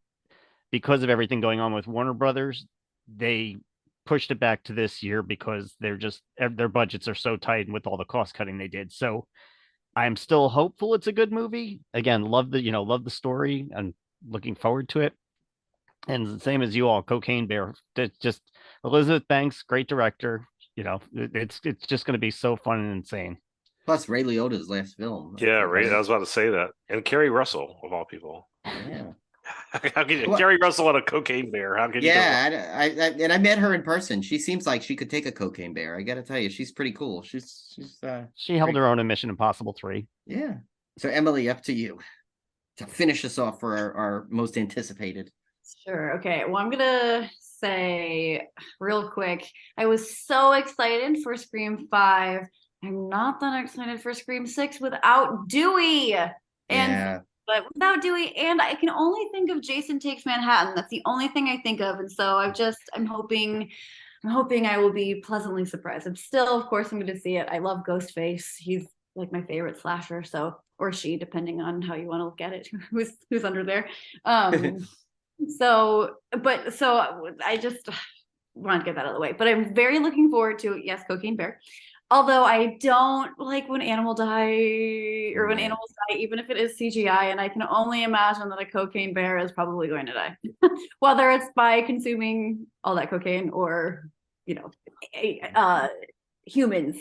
because of everything going on with Warner Brothers, they pushed it back to this year because their budgets are so tight and with all the cost cutting they did. So I'm still hopeful it's a good movie. Again, love the story and looking forward to it. And the same as you all, Cocaine Bear. Just Elizabeth Banks, great director. It's just going to be so fun and insane. Plus Ray Liotta's last film. Yeah, Ray. I was about to say that, and Kerry Russell of all people. Yeah. How can you, Kerry Russell on a Cocaine Bear? How can you? Yeah, I met her in person. She seems like she could take a Cocaine Bear. I got to tell you, she's pretty cool. She held her own in Mission Impossible 3. Yeah. So Emily, up to you to finish us off for our most anticipated. Sure. Okay. Well, I'm gonna say real quick. I was so excited for Scream 5. I'm not that excited for Scream 6 without Dewey. But without Dewey, and I can only think of Jason Takes Manhattan. That's the only thing I think of, and so I'm hoping I will be pleasantly surprised. I'm still, of course, I'm going to see it. I love Ghostface. He's like my favorite slasher. So, or she, depending on how you want to look at it, who's under there. want to get that out of the way. But I'm very looking forward to, yes, Cocaine Bear. Although I don't like when animals die, or when animals die, even if it is CGI, and I can only imagine that a cocaine bear is probably going to die, whether it's by consuming all that cocaine or, humans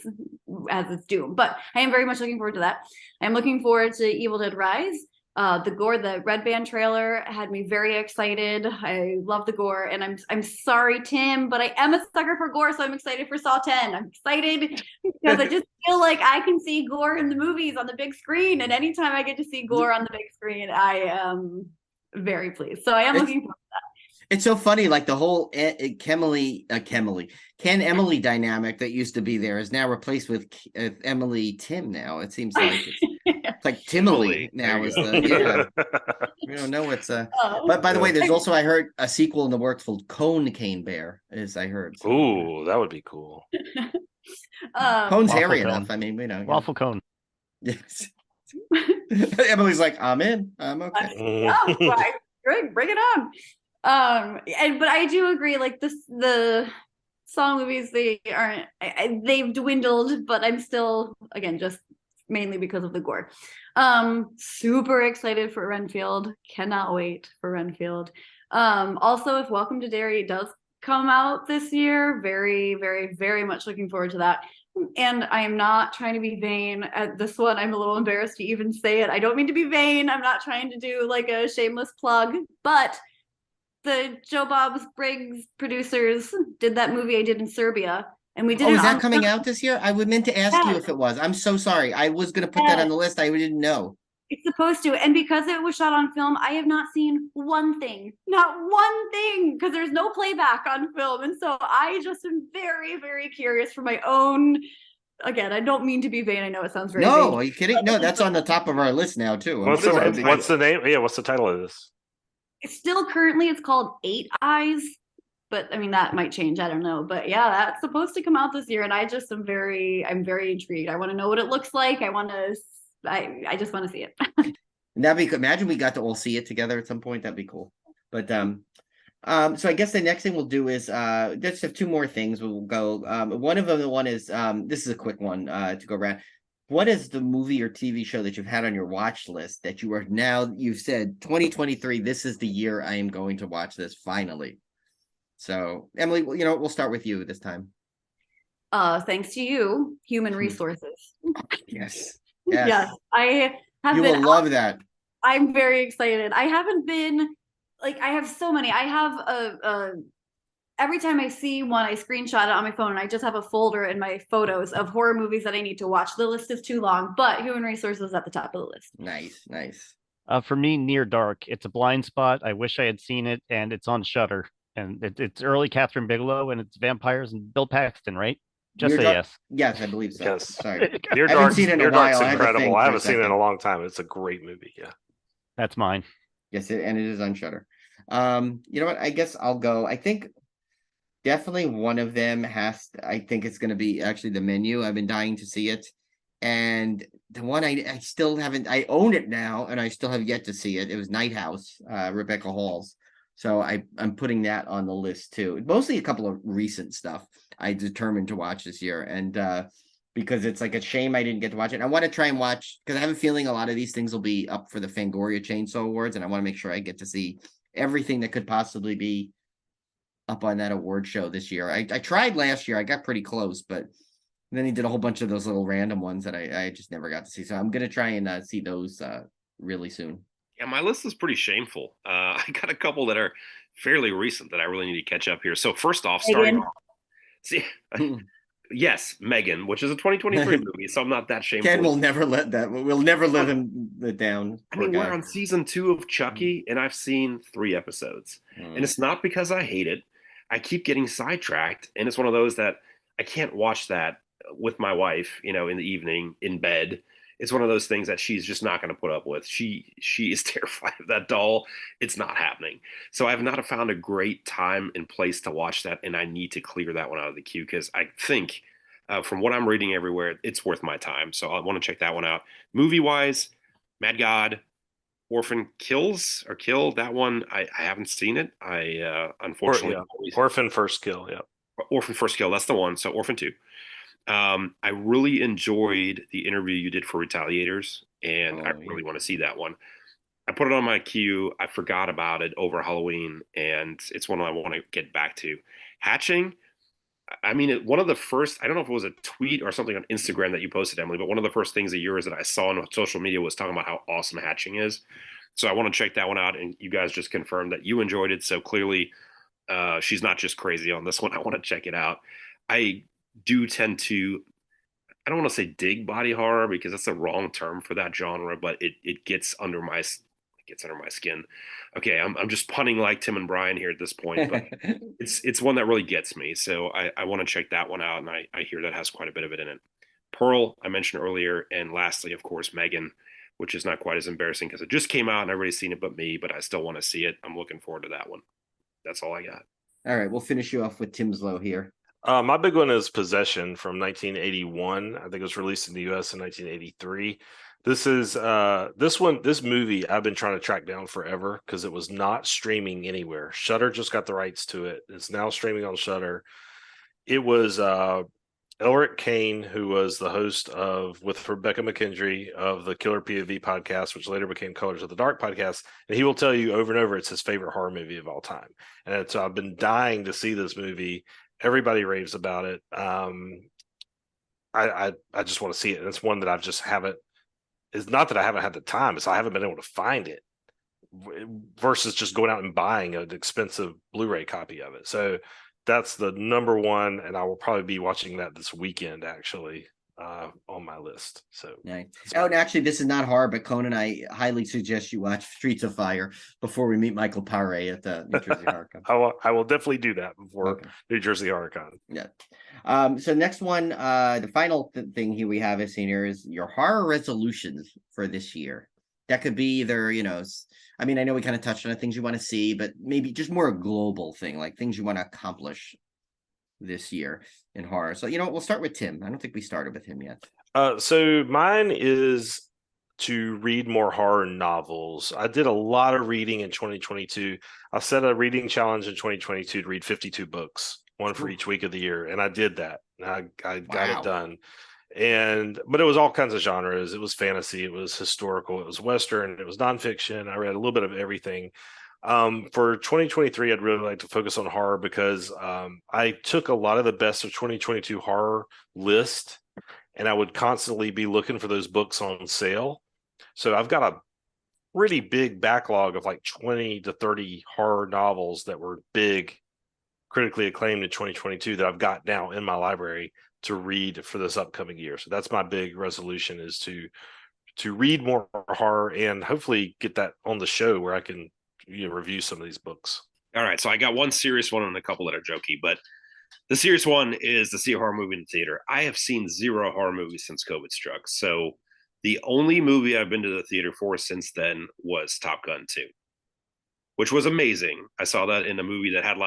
as its doom. But I am very much looking forward to that. I'm looking forward to Evil Dead Rise. The Red Band trailer had me very excited. I love the gore, and I'm sorry, Tim, but I am a sucker for gore, so I'm excited for Saw 10. I'm excited because I just feel like I can see gore in the movies on the big screen, and anytime I get to see gore on the big screen, I am very pleased. So I am looking forward to that. It's so funny, like the whole Ken Emily dynamic that used to be there is now replaced with Emily Tim. Now it seems like it's like Timely now is the we don't know what's But by the way, there's also, I heard, a sequel in the works called Cone Cane Bear, as I heard. So, Ooh, that would be cool. Cone's hairy Waffle enough. cone. I mean, Waffle cone. Yes. Emily's like, I'm in. I'm okay. Oh, right. Great, bring it on. But I do agree, like the Saw movies, they aren't, they've dwindled, but I'm still, again, just mainly because of the gore. Super excited for Renfield. Cannot wait for Renfield. Also, if Welcome to Derry does come out this year, very, very, very much looking forward to that. And I am not trying to be vain at this one. I'm a little embarrassed to even say it. I don't mean to be vain. I'm not trying to do like a shameless plug, but the Joe Bob's Briggs producers did that movie I did in Serbia, and we did. Oh, is that coming out this year? I would meant to ask you if it was. I'm so sorry. I was going to put that on the list. I didn't know. It's supposed to, and because it was shot on film, I have not seen one thing, not one thing, because there's no playback on film, and so I just am very, very curious for my own. Again, I don't mean to be vain. I know it sounds very. No, vain. are you kidding? No, that's on the top of our list now too. What's the name? Yeah, what's the title of this? It's still currently, it's called Eight Eyes, but I mean that might change. I don't know, but yeah, that's supposed to come out this year, and I just I'm very intrigued. I want to know what it looks like. I just want to see it. That'd be good. Imagine we got to all see it together at some point. That'd be cool. But so I guess the next thing we'll do is just have two more things. We'll go. One of them, is this is a quick one to go around. What is the movie or TV show that you've had on your watch list that you've said 2023, this is the year I am going to watch this finally? So Emily, we'll start with you this time. Thanks to you, Human Resources. Yes. Yes. I have you will love that. I'm very excited. I haven't been like, I have so many. I have every time I see one, I screenshot it on my phone, and I just have a folder in my photos of horror movies that I need to watch. The list is too long, but Human Resources is at the top of the list. Nice. For me, Near Dark. It's a blind spot. I wish I had seen it, and it's on Shudder. And it's early Catherine Bigelow, and it's vampires and Bill Paxton, right? Just say yes. Yes, I believe so. Yes. Sorry. Near I haven't Dark's, seen it in a Near Dark's while. incredible. I haven't seen it in second. a long time. It's a great movie. Yeah. That's mine. Yes, and it is on Shudder. You know what? I guess I'll go. I think definitely one of them I think it's going to be actually The Menu. I've been dying to see it. And the one I still haven't, I own it now, and I still have yet to see it. It was Night House, Rebecca Hall's. So I'm putting that on the list too. Mostly a couple of recent stuff I determined to watch this year. And because it's like a shame I didn't get to watch it. I want to try and watch, because I have a feeling a lot of these things will be up for the Fangoria Chainsaw Awards, and I want to make sure I get to see everything that could possibly be up on that award show this year. I tried last year. I got pretty close, but then he did a whole bunch of those little random ones that I just never got to see. So I'm going to try and see those really soon. Yeah, my list is pretty shameful. I got a couple that are fairly recent that I really need to catch up here. So first off, yes, Megan, which is a 2023 movie, so I'm not that shameful. Ken will never let that. We'll never let him down. I mean, we're on season 2 of Chucky, and I've seen 3 episodes. And it's not because I hate it. I keep getting sidetracked, and it's one of those that I can't watch that with my wife, in the evening in bed. It's one of those things that she's just not going to put up with. She is terrified of that doll. It's not happening. So I've not found a great time and place to watch that, and I need to clear that one out of the queue because I think, from what I'm reading everywhere, it's worth my time. So I want to check that one out. Movie-wise, Mad God, Orphan Kills or Kill, that one, I haven't seen it. Or Unfortunately yeah, always Orphan First Kill. Yeah. Orphan First Kill, that's the one. So Orphan 2. I really enjoyed the interview you did for Retaliators, and I Oh yeah. really want to see that one. I put it on my queue. I forgot about it over Halloween, and it's one I want to get back to. Hatching, I mean, one of the first, I don't know if it was a tweet or something on Instagram that you posted, Emily, but one of the first things of yours that I saw on social media was talking about how awesome Hatching is. So I want to check that one out, and you guys just confirmed that you enjoyed it. So clearly, she's not just crazy on this one. I want to check it out. I do tend to, I don't want to say dig body horror because that's the wrong term for that genre, but it gets under my skin. Okay, I'm just punning like Tim and Brian here at this point, but it's one that really gets me. So I want to check that one out, and I hear that has quite a bit of it in it. Pearl, I mentioned earlier, and lastly, of course, Megan, which is not quite as embarrassing because it just came out and everybody's seen it but me, but I still want to see it. I'm looking forward to that one. That's all I got. All right, we'll finish you off with Tim's Low here. My big one is Possession from 1981. I think it was released in the U.S. in 1983. This movie I've been trying to track down forever because it was not streaming anywhere. Shudder just got the rights to it. It's now streaming on Shudder. It was Elric Kane, who was the host of with Rebecca McKendry of the Killer POV podcast, which later became Colors of the Dark podcast, and he will tell you over and over it's his favorite horror movie of all time. And so I've been dying to see this movie. Everybody raves about it. I just want to see it, and it's one that I've just haven't. It's not that I haven't had the time; it's I haven't been able to find it. Versus just going out and buying an expensive Blu-ray copy of it. So that's the number one, and I will probably be watching that this weekend actually on my list. So Nice. Oh, and actually, this is not horror, but Conan, I highly suggest you watch Streets of Fire before we meet Michael Paré at the New Jersey Horror Con. I will definitely do that before New Jersey Horror Con. Yeah. So next one, the final thing here we have is in here is your horror resolutions for this year. That could be either, I mean, I know we kind of touched on things you want to see, but maybe just more a global thing, like things you want to accomplish this year in horror. So, we'll start with Tim. I don't think we started with him yet. So mine is to read more horror novels. I did a lot of reading in 2022. I set a reading challenge in 2022 to read 52 books, one for each week of the year, and I did that. I got it done. But it was all kinds of genres. It was fantasy, it was historical, it was Western, it was nonfiction. I read a little bit of everything. For 2023, I'd really like to focus on horror because I took a lot of the best of 2022 horror list, and I would constantly be looking for those books on sale. So I've got a really big backlog of like 20 to 30 horror novels that were big, critically acclaimed in 2022 that I've got now in my library to read for this upcoming year. So that's my big resolution, is to read more horror and hopefully get that on the show where I can review some of these books. All right, so I got one serious one and a couple that are jokey, but the serious one is to see a horror movie in the theater. I have seen 0 horror movies since COVID struck. So the only movie I've been to the theater for since then was Top Gun 2, which was amazing. I saw that in a movie that had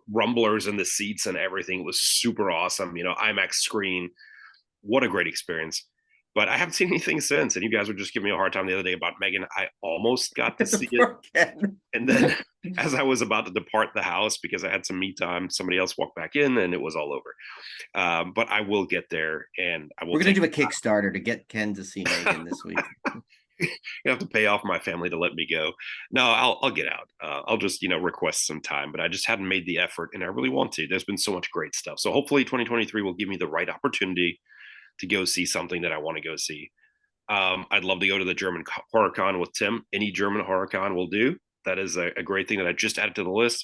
rumblers in the seats and everything. It was super awesome. IMAX screen. What a great experience. But I haven't seen anything since. And you guys were just giving me a hard time the other day about Megan. I almost got to see it. And then as I was about to depart the house because I had some me time, somebody else walked back in and it was all over. But I will get there, and I will. We're going to do a Kickstarter to get Ken to see Megan this week. You have to pay off my family to let me go. No, I'll get out. I'll just request some time, but I just hadn't made the effort, and I really want to. There's been so much great stuff. So hopefully 2023 will give me the right opportunity to go see something that I want to go see. I'd love to go to the German Horror Con with Tim. Any German Horror Con will do. That is a great thing that I just added to the list.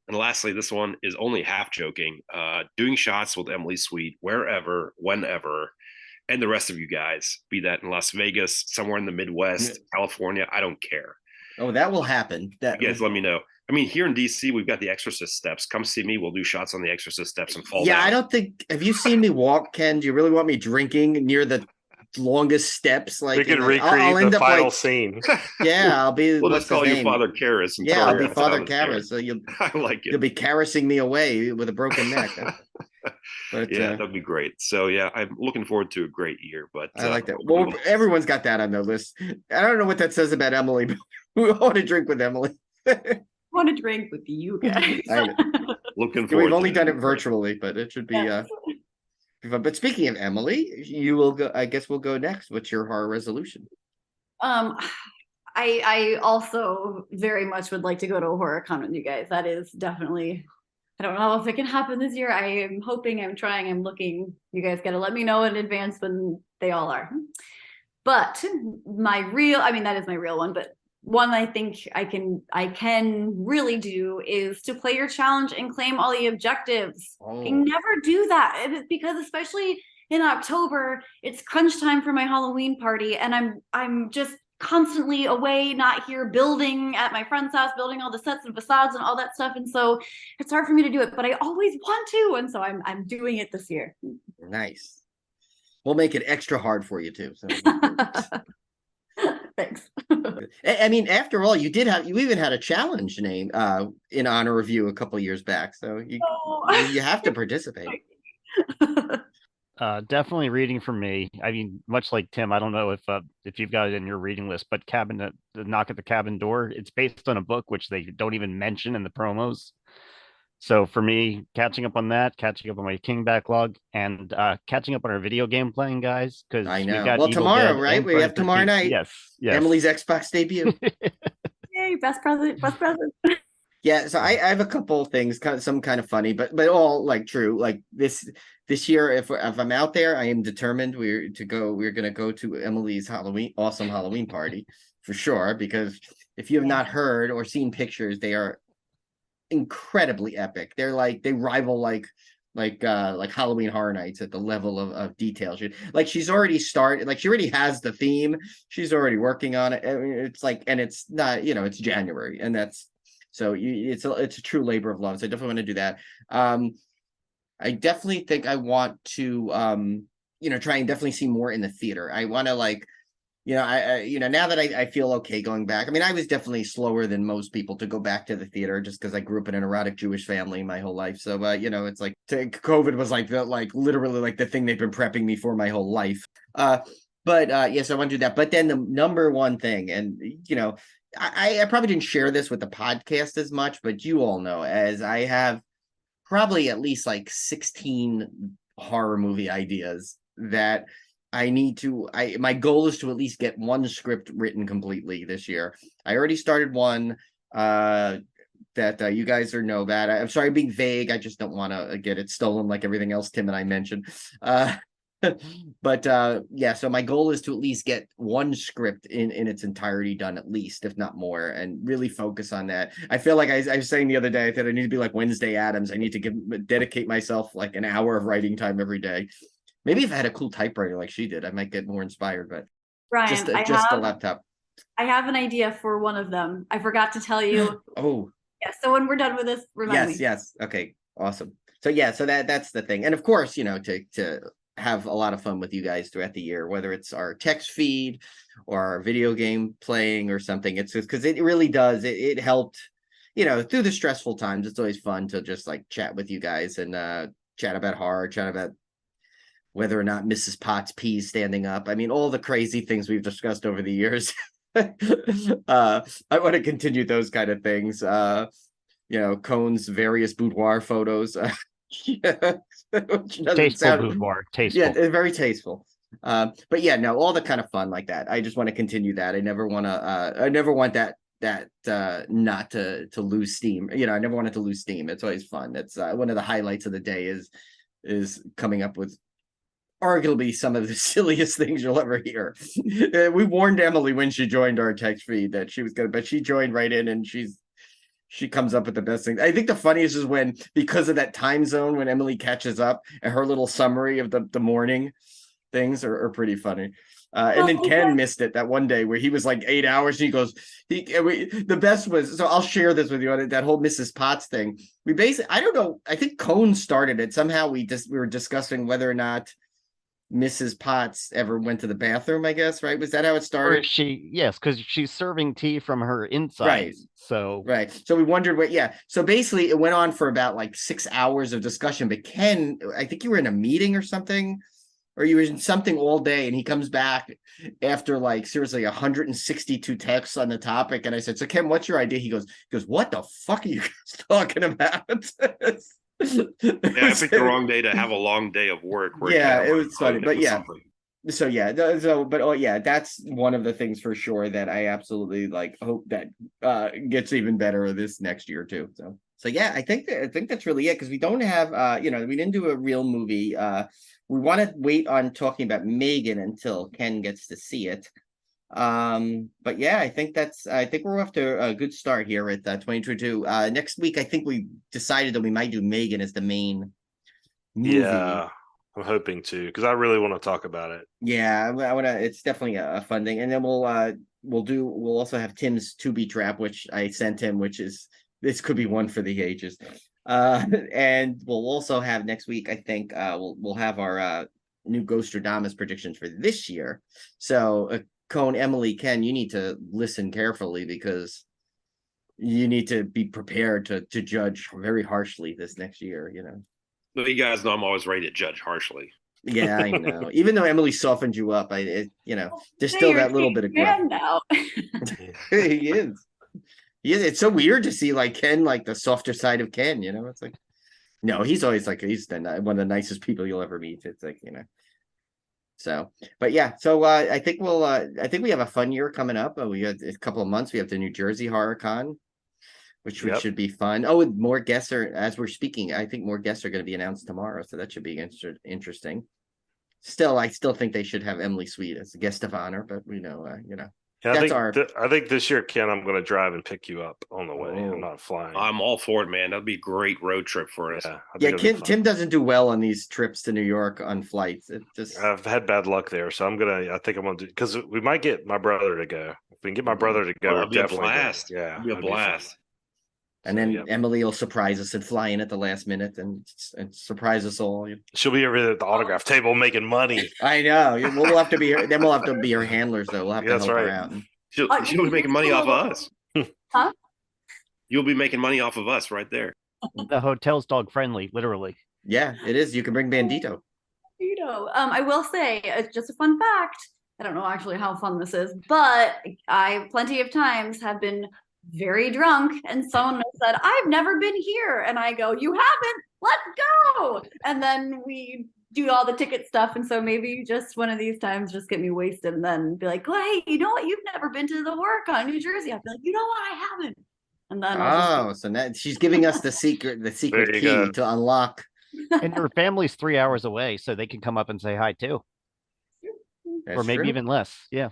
And lastly, this one is only half joking. Doing shots with Emily Sweet wherever, whenever, and the rest of you guys, be that in Las Vegas, somewhere in the Midwest, California, I don't care. Oh, that will happen. You guys let me know. I mean, here in DC, we've got the Exorcist steps. Come see me. We'll do shots on the Exorcist steps and fall down. I don't think. Have you seen me walk, Ken? Do you really want me drinking near the longest steps? Like, we can recreate the final scene. Yeah, I'll be. We'll just call you Father Karras. Yeah, I'll be Father Karras. So I like it. You'll be caressing me away with a broken neck. But Yeah, that'd be great. So yeah, I'm looking forward to a great year. But I like that. Well, everyone's got that on their list. I don't know what that says about Emily, but we want to drink with Emily. I want to drink with you guys. looking forward. We've only to done it virtually, but it should be be fun. But speaking of Emily, you will go. I guess we'll go next. What's your horror resolution? I also very much would like to go to a horror con with you guys. That is definitely, I don't know if it can happen this year. I am hoping, I'm trying, I'm looking. You guys got to let me know in advance when they all are. But that is my real one, but one I think I can really do is to play your challenge and claim all the objectives. Oh. I never do that because especially in October, it's crunch time for my Halloween party, and I'm just constantly away, not here, building at my friend's house, building all the sets and facades and all that stuff, and so it's hard for me to do it. But I always want to, and so I'm doing it this year. Nice. We'll make it extra hard for you too. So. Thanks. I mean, after all, you even had a challenge name in honor of you a couple years back. So you have to participate. Definitely reading for me. I mean, much like Tim, I don't know if you've got it in your reading list, but the Knock at the Cabin Door, it's based on a book which they don't even mention in the promos. So for me, catching up on that, catching up on my King backlog, and catching up on our video game playing, guys, because I know. we've got Well, Evil tomorrow, Dead right? and We have Friday the tomorrow 13th. night. Yes. Emily's Xbox debut. Yay! Best present. Yeah, so I have a couple of things, some kind of funny, but all like true. Like this year, if I'm out there, I am determined we're gonna go to Emily's awesome Halloween party for sure. Because if you have not heard or seen pictures, they are incredibly epic. They rival like Halloween Horror Nights at the level of detail. She's already started, like she already has the theme. She's already working on it. I mean, it's like, and it's not, it's January, and that's. So it's a true labor of love. So I definitely want to do that. I definitely think I want to, try and definitely see more in the theater. I want to now that I feel okay going back. I mean, I was definitely slower than most people to go back to the theater just because I grew up in an erotic Jewish family my whole life. So, it's like COVID was literally like the thing they've been prepping me for my whole life. Yes, I want to do that. But then the number one thing, and I probably didn't share this with the podcast as much, but you all know, as I have probably at least like 16 horror movie ideas that I need to. My goal is to at least get one script written completely this year. I already started one that you guys know about. I'm sorry, being vague. I just don't want to get it stolen like everything else Tim and I mentioned. But so my goal is to at least get one script in its entirety done, at least, if not more, and really focus on that. I feel like I was saying the other day that I need to be like Wednesday Addams. I need to dedicate myself like an hour of writing time every day. Maybe if I had a cool typewriter like she did, I might get more inspired. But Brian, just a laptop. I have an idea for one of them. I forgot to tell you. Oh. Yeah. So when we're done with this, remind me. Yes. Okay. Awesome. So that's the thing, and of course, to have a lot of fun with you guys throughout the year, whether it's our text feed or our video game playing or something. It's just because it really does. It helped, through the stressful times. It's always fun to just like chat with you guys and chat about horror, chat about whether or not Mrs. Potts pees standing up. I mean, all the crazy things we've discussed over the years. I want to continue those kind of things. Cone's various boudoir photos. Tasteful boudoir. Tasteful. Yeah, very tasteful. But yeah, no, all the kind of fun like that. I just want to continue that. I never want that not to lose steam. I never want it to lose steam. It's always fun. It's one of the highlights of the day is coming up with arguably some of the silliest things you'll ever hear. We warned Emily when she joined our text feed that she was gonna, but she joined right in, and she comes up with the best things. I think the funniest is when, because of that time zone, when Emily catches up and her little summary of the morning things are pretty funny. And then Ken missed it that one day where he was like 8 hours. And he goes, the best was, so I'll share this with you on that whole Mrs. Potts thing. We basically, I don't know, I think Cone started it. Somehow we were discussing whether or not Mrs. Potts ever went to the bathroom, I guess, right? Was that how it Or started? yes, because she's serving tea from her Right. insides. So Right. So we wondered what, yeah. So basically, it went on for about like 6 hours of discussion. But Ken, I think you were in a meeting or something, or you were in something all day, and he comes back after like seriously 162 texts on the topic. And I said, "So Ken, what's your idea?" He goes, "What the fuck are you guys talking about?" Yeah, I picked the wrong day to have a long day of work where Yeah, Ken it was was funny, but into yeah. something. So yeah, but oh yeah, that's one of the things for sure that I absolutely like hope that gets even better this next year too. So yeah, I think that's really it, because we don't have we didn't do a real movie. We want to wait on talking about Megan until Ken gets to see it. But yeah, I think we're off to a good start here with 2022. Next week I think we decided that we might do Megan as the main movie. Yeah, I'm hoping to, because I really want to talk about it. Yeah, I want to. It's definitely a fun thing, and then we'll also have Tim's to be trap, which I sent him, which is this could be one for the ages. And we'll also have next week. I think we'll have our new Ghostradamus predictions for this year. So Cone, Emily, Ken, you need to listen carefully, because you need to be prepared to judge very harshly this next year. But you guys know I'm always ready to judge harshly. Yeah, I know. Even though Emily softened you up, there's Say still you're that little a bit of gruff. man now. He is. Yeah, it's so weird to see like Ken, like the softer side of Ken. It's like, no, he's always like he's one of the nicest people you'll ever meet. It's like So, but yeah, so I think I think we have a fun year coming up. We have a couple of months. We have the New Jersey Horror Con, which Yep. should be fun. Oh, and more guests are, as we're speaking, I think more guests are going to be announced tomorrow, so that should be interesting. Still, I still think they should have Emily Sweet as a guest of honor, but Yeah, that's our. I think this year, Ken, I'm going to drive and pick you up on the way. Oh. I'm not flying. I'm all for it, man. That'd be a great road trip for us. Yeah, I Yeah, think it'll be fun. Tim doesn't do well on these trips to New York on flights. It just I've had bad luck there, so I think I'm gonna do, because we might get my brother to go. If we can get my brother to go, Well, we're that'd be a definitely going. blast. Yeah, That'd be a that'd be fun. blast. and So, then yeah. Emily will surprise us and fly in at the last minute and surprise us all. She'll be over there at the autograph table making money. I know. We'll have to be her. Then we'll have to be her handlers, though. We'll have to That's help her right. out. She'll be making money off of us. Huh? You'll be making money off of us right there. the hotel's dog friendly, literally. Yeah, it is. You can bring Bandito. I will say it's just a fun fact. I don't know actually how fun this is, but I plenty of times have been very drunk and someone has said, "I've never been here." And I go, "You haven't? Let's go." And then we do all the ticket stuff. And so maybe just one of these times just get me wasted and then be like, "Well, hey, you know what? You've never been to the work on New Jersey." I'd be like, "You know what? I haven't." And then I'll So now she's giving us the secret There you key go. to unlock. And your family's 3 hours away, so they can come up and say hi too. That's or maybe true. even less. Yeah.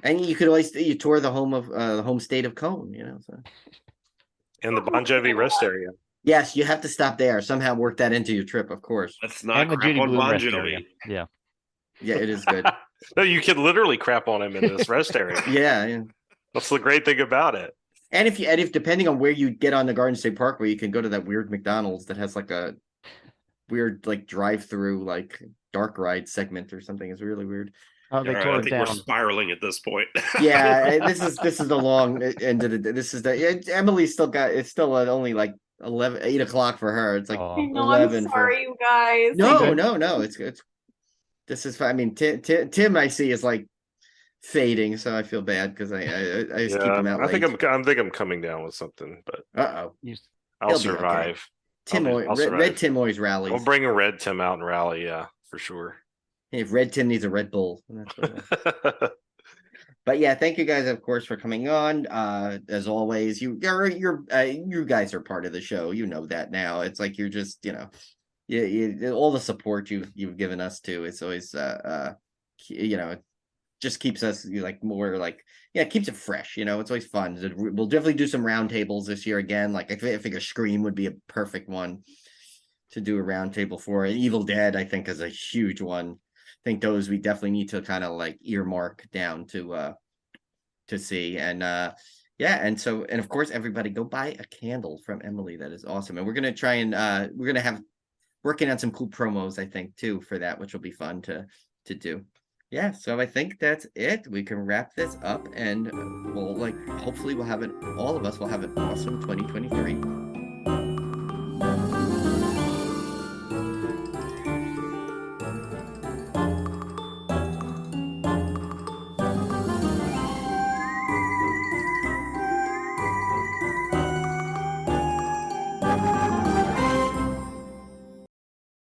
And you could always you tour the home state of Cone. So. In the Bon Jovi rest area. Yes, you have to stop there. Somehow work that into your trip, of course. Let's not And the crap Judy on Blume Bon rest Jovi. area. Yeah. Yeah, it is good. No, you can literally crap on him in this rest area. Yeah. That's the great thing about it. And if depending on where you get on the Garden State Parkway, you can go to that weird McDonald's that has like a weird like drive-through like dark ride segment or something. It's really weird. Oh, they All right, tore I it think we're down. spiraling at this point. Yeah, this is the long end of the. This is Emily's still got. It's still at only like 8 o'clock for her. It's like Aw. I know, 11 I'm sorry, you guys. No. It's this is. I mean, Tim I see is like fading, so I feel bad because I just keep him out. I late. think I'm coming down with something, but Uh-oh. I'll He'll be okay. survive. Tim I'll survive. Red Tim always rallies. I'll bring a red Tim out and rally, yeah, for sure. If Red Tim needs a Red Bull. That's what But yeah, thank you guys, of course, for coming on. As always, you guys are part of the show. You know that now. It's like you're just, all the support you've given us too. It's always, it just keeps us like more like, it keeps it fresh. It's always fun. We'll definitely do some roundtables this year again. Like I think a Scream would be a perfect one to do a roundtable for. Evil Dead, I think, is a huge one. I think those we definitely need to kind of like earmark down to see. And and of course everybody go buy a candle from Emily. That is awesome. And we're gonna try and we're gonna have working on some cool promos, I think, too, for that, which will be fun to do. Yeah, so I think that's it. We can wrap this up, and we'll hopefully all of us will have an awesome 2023.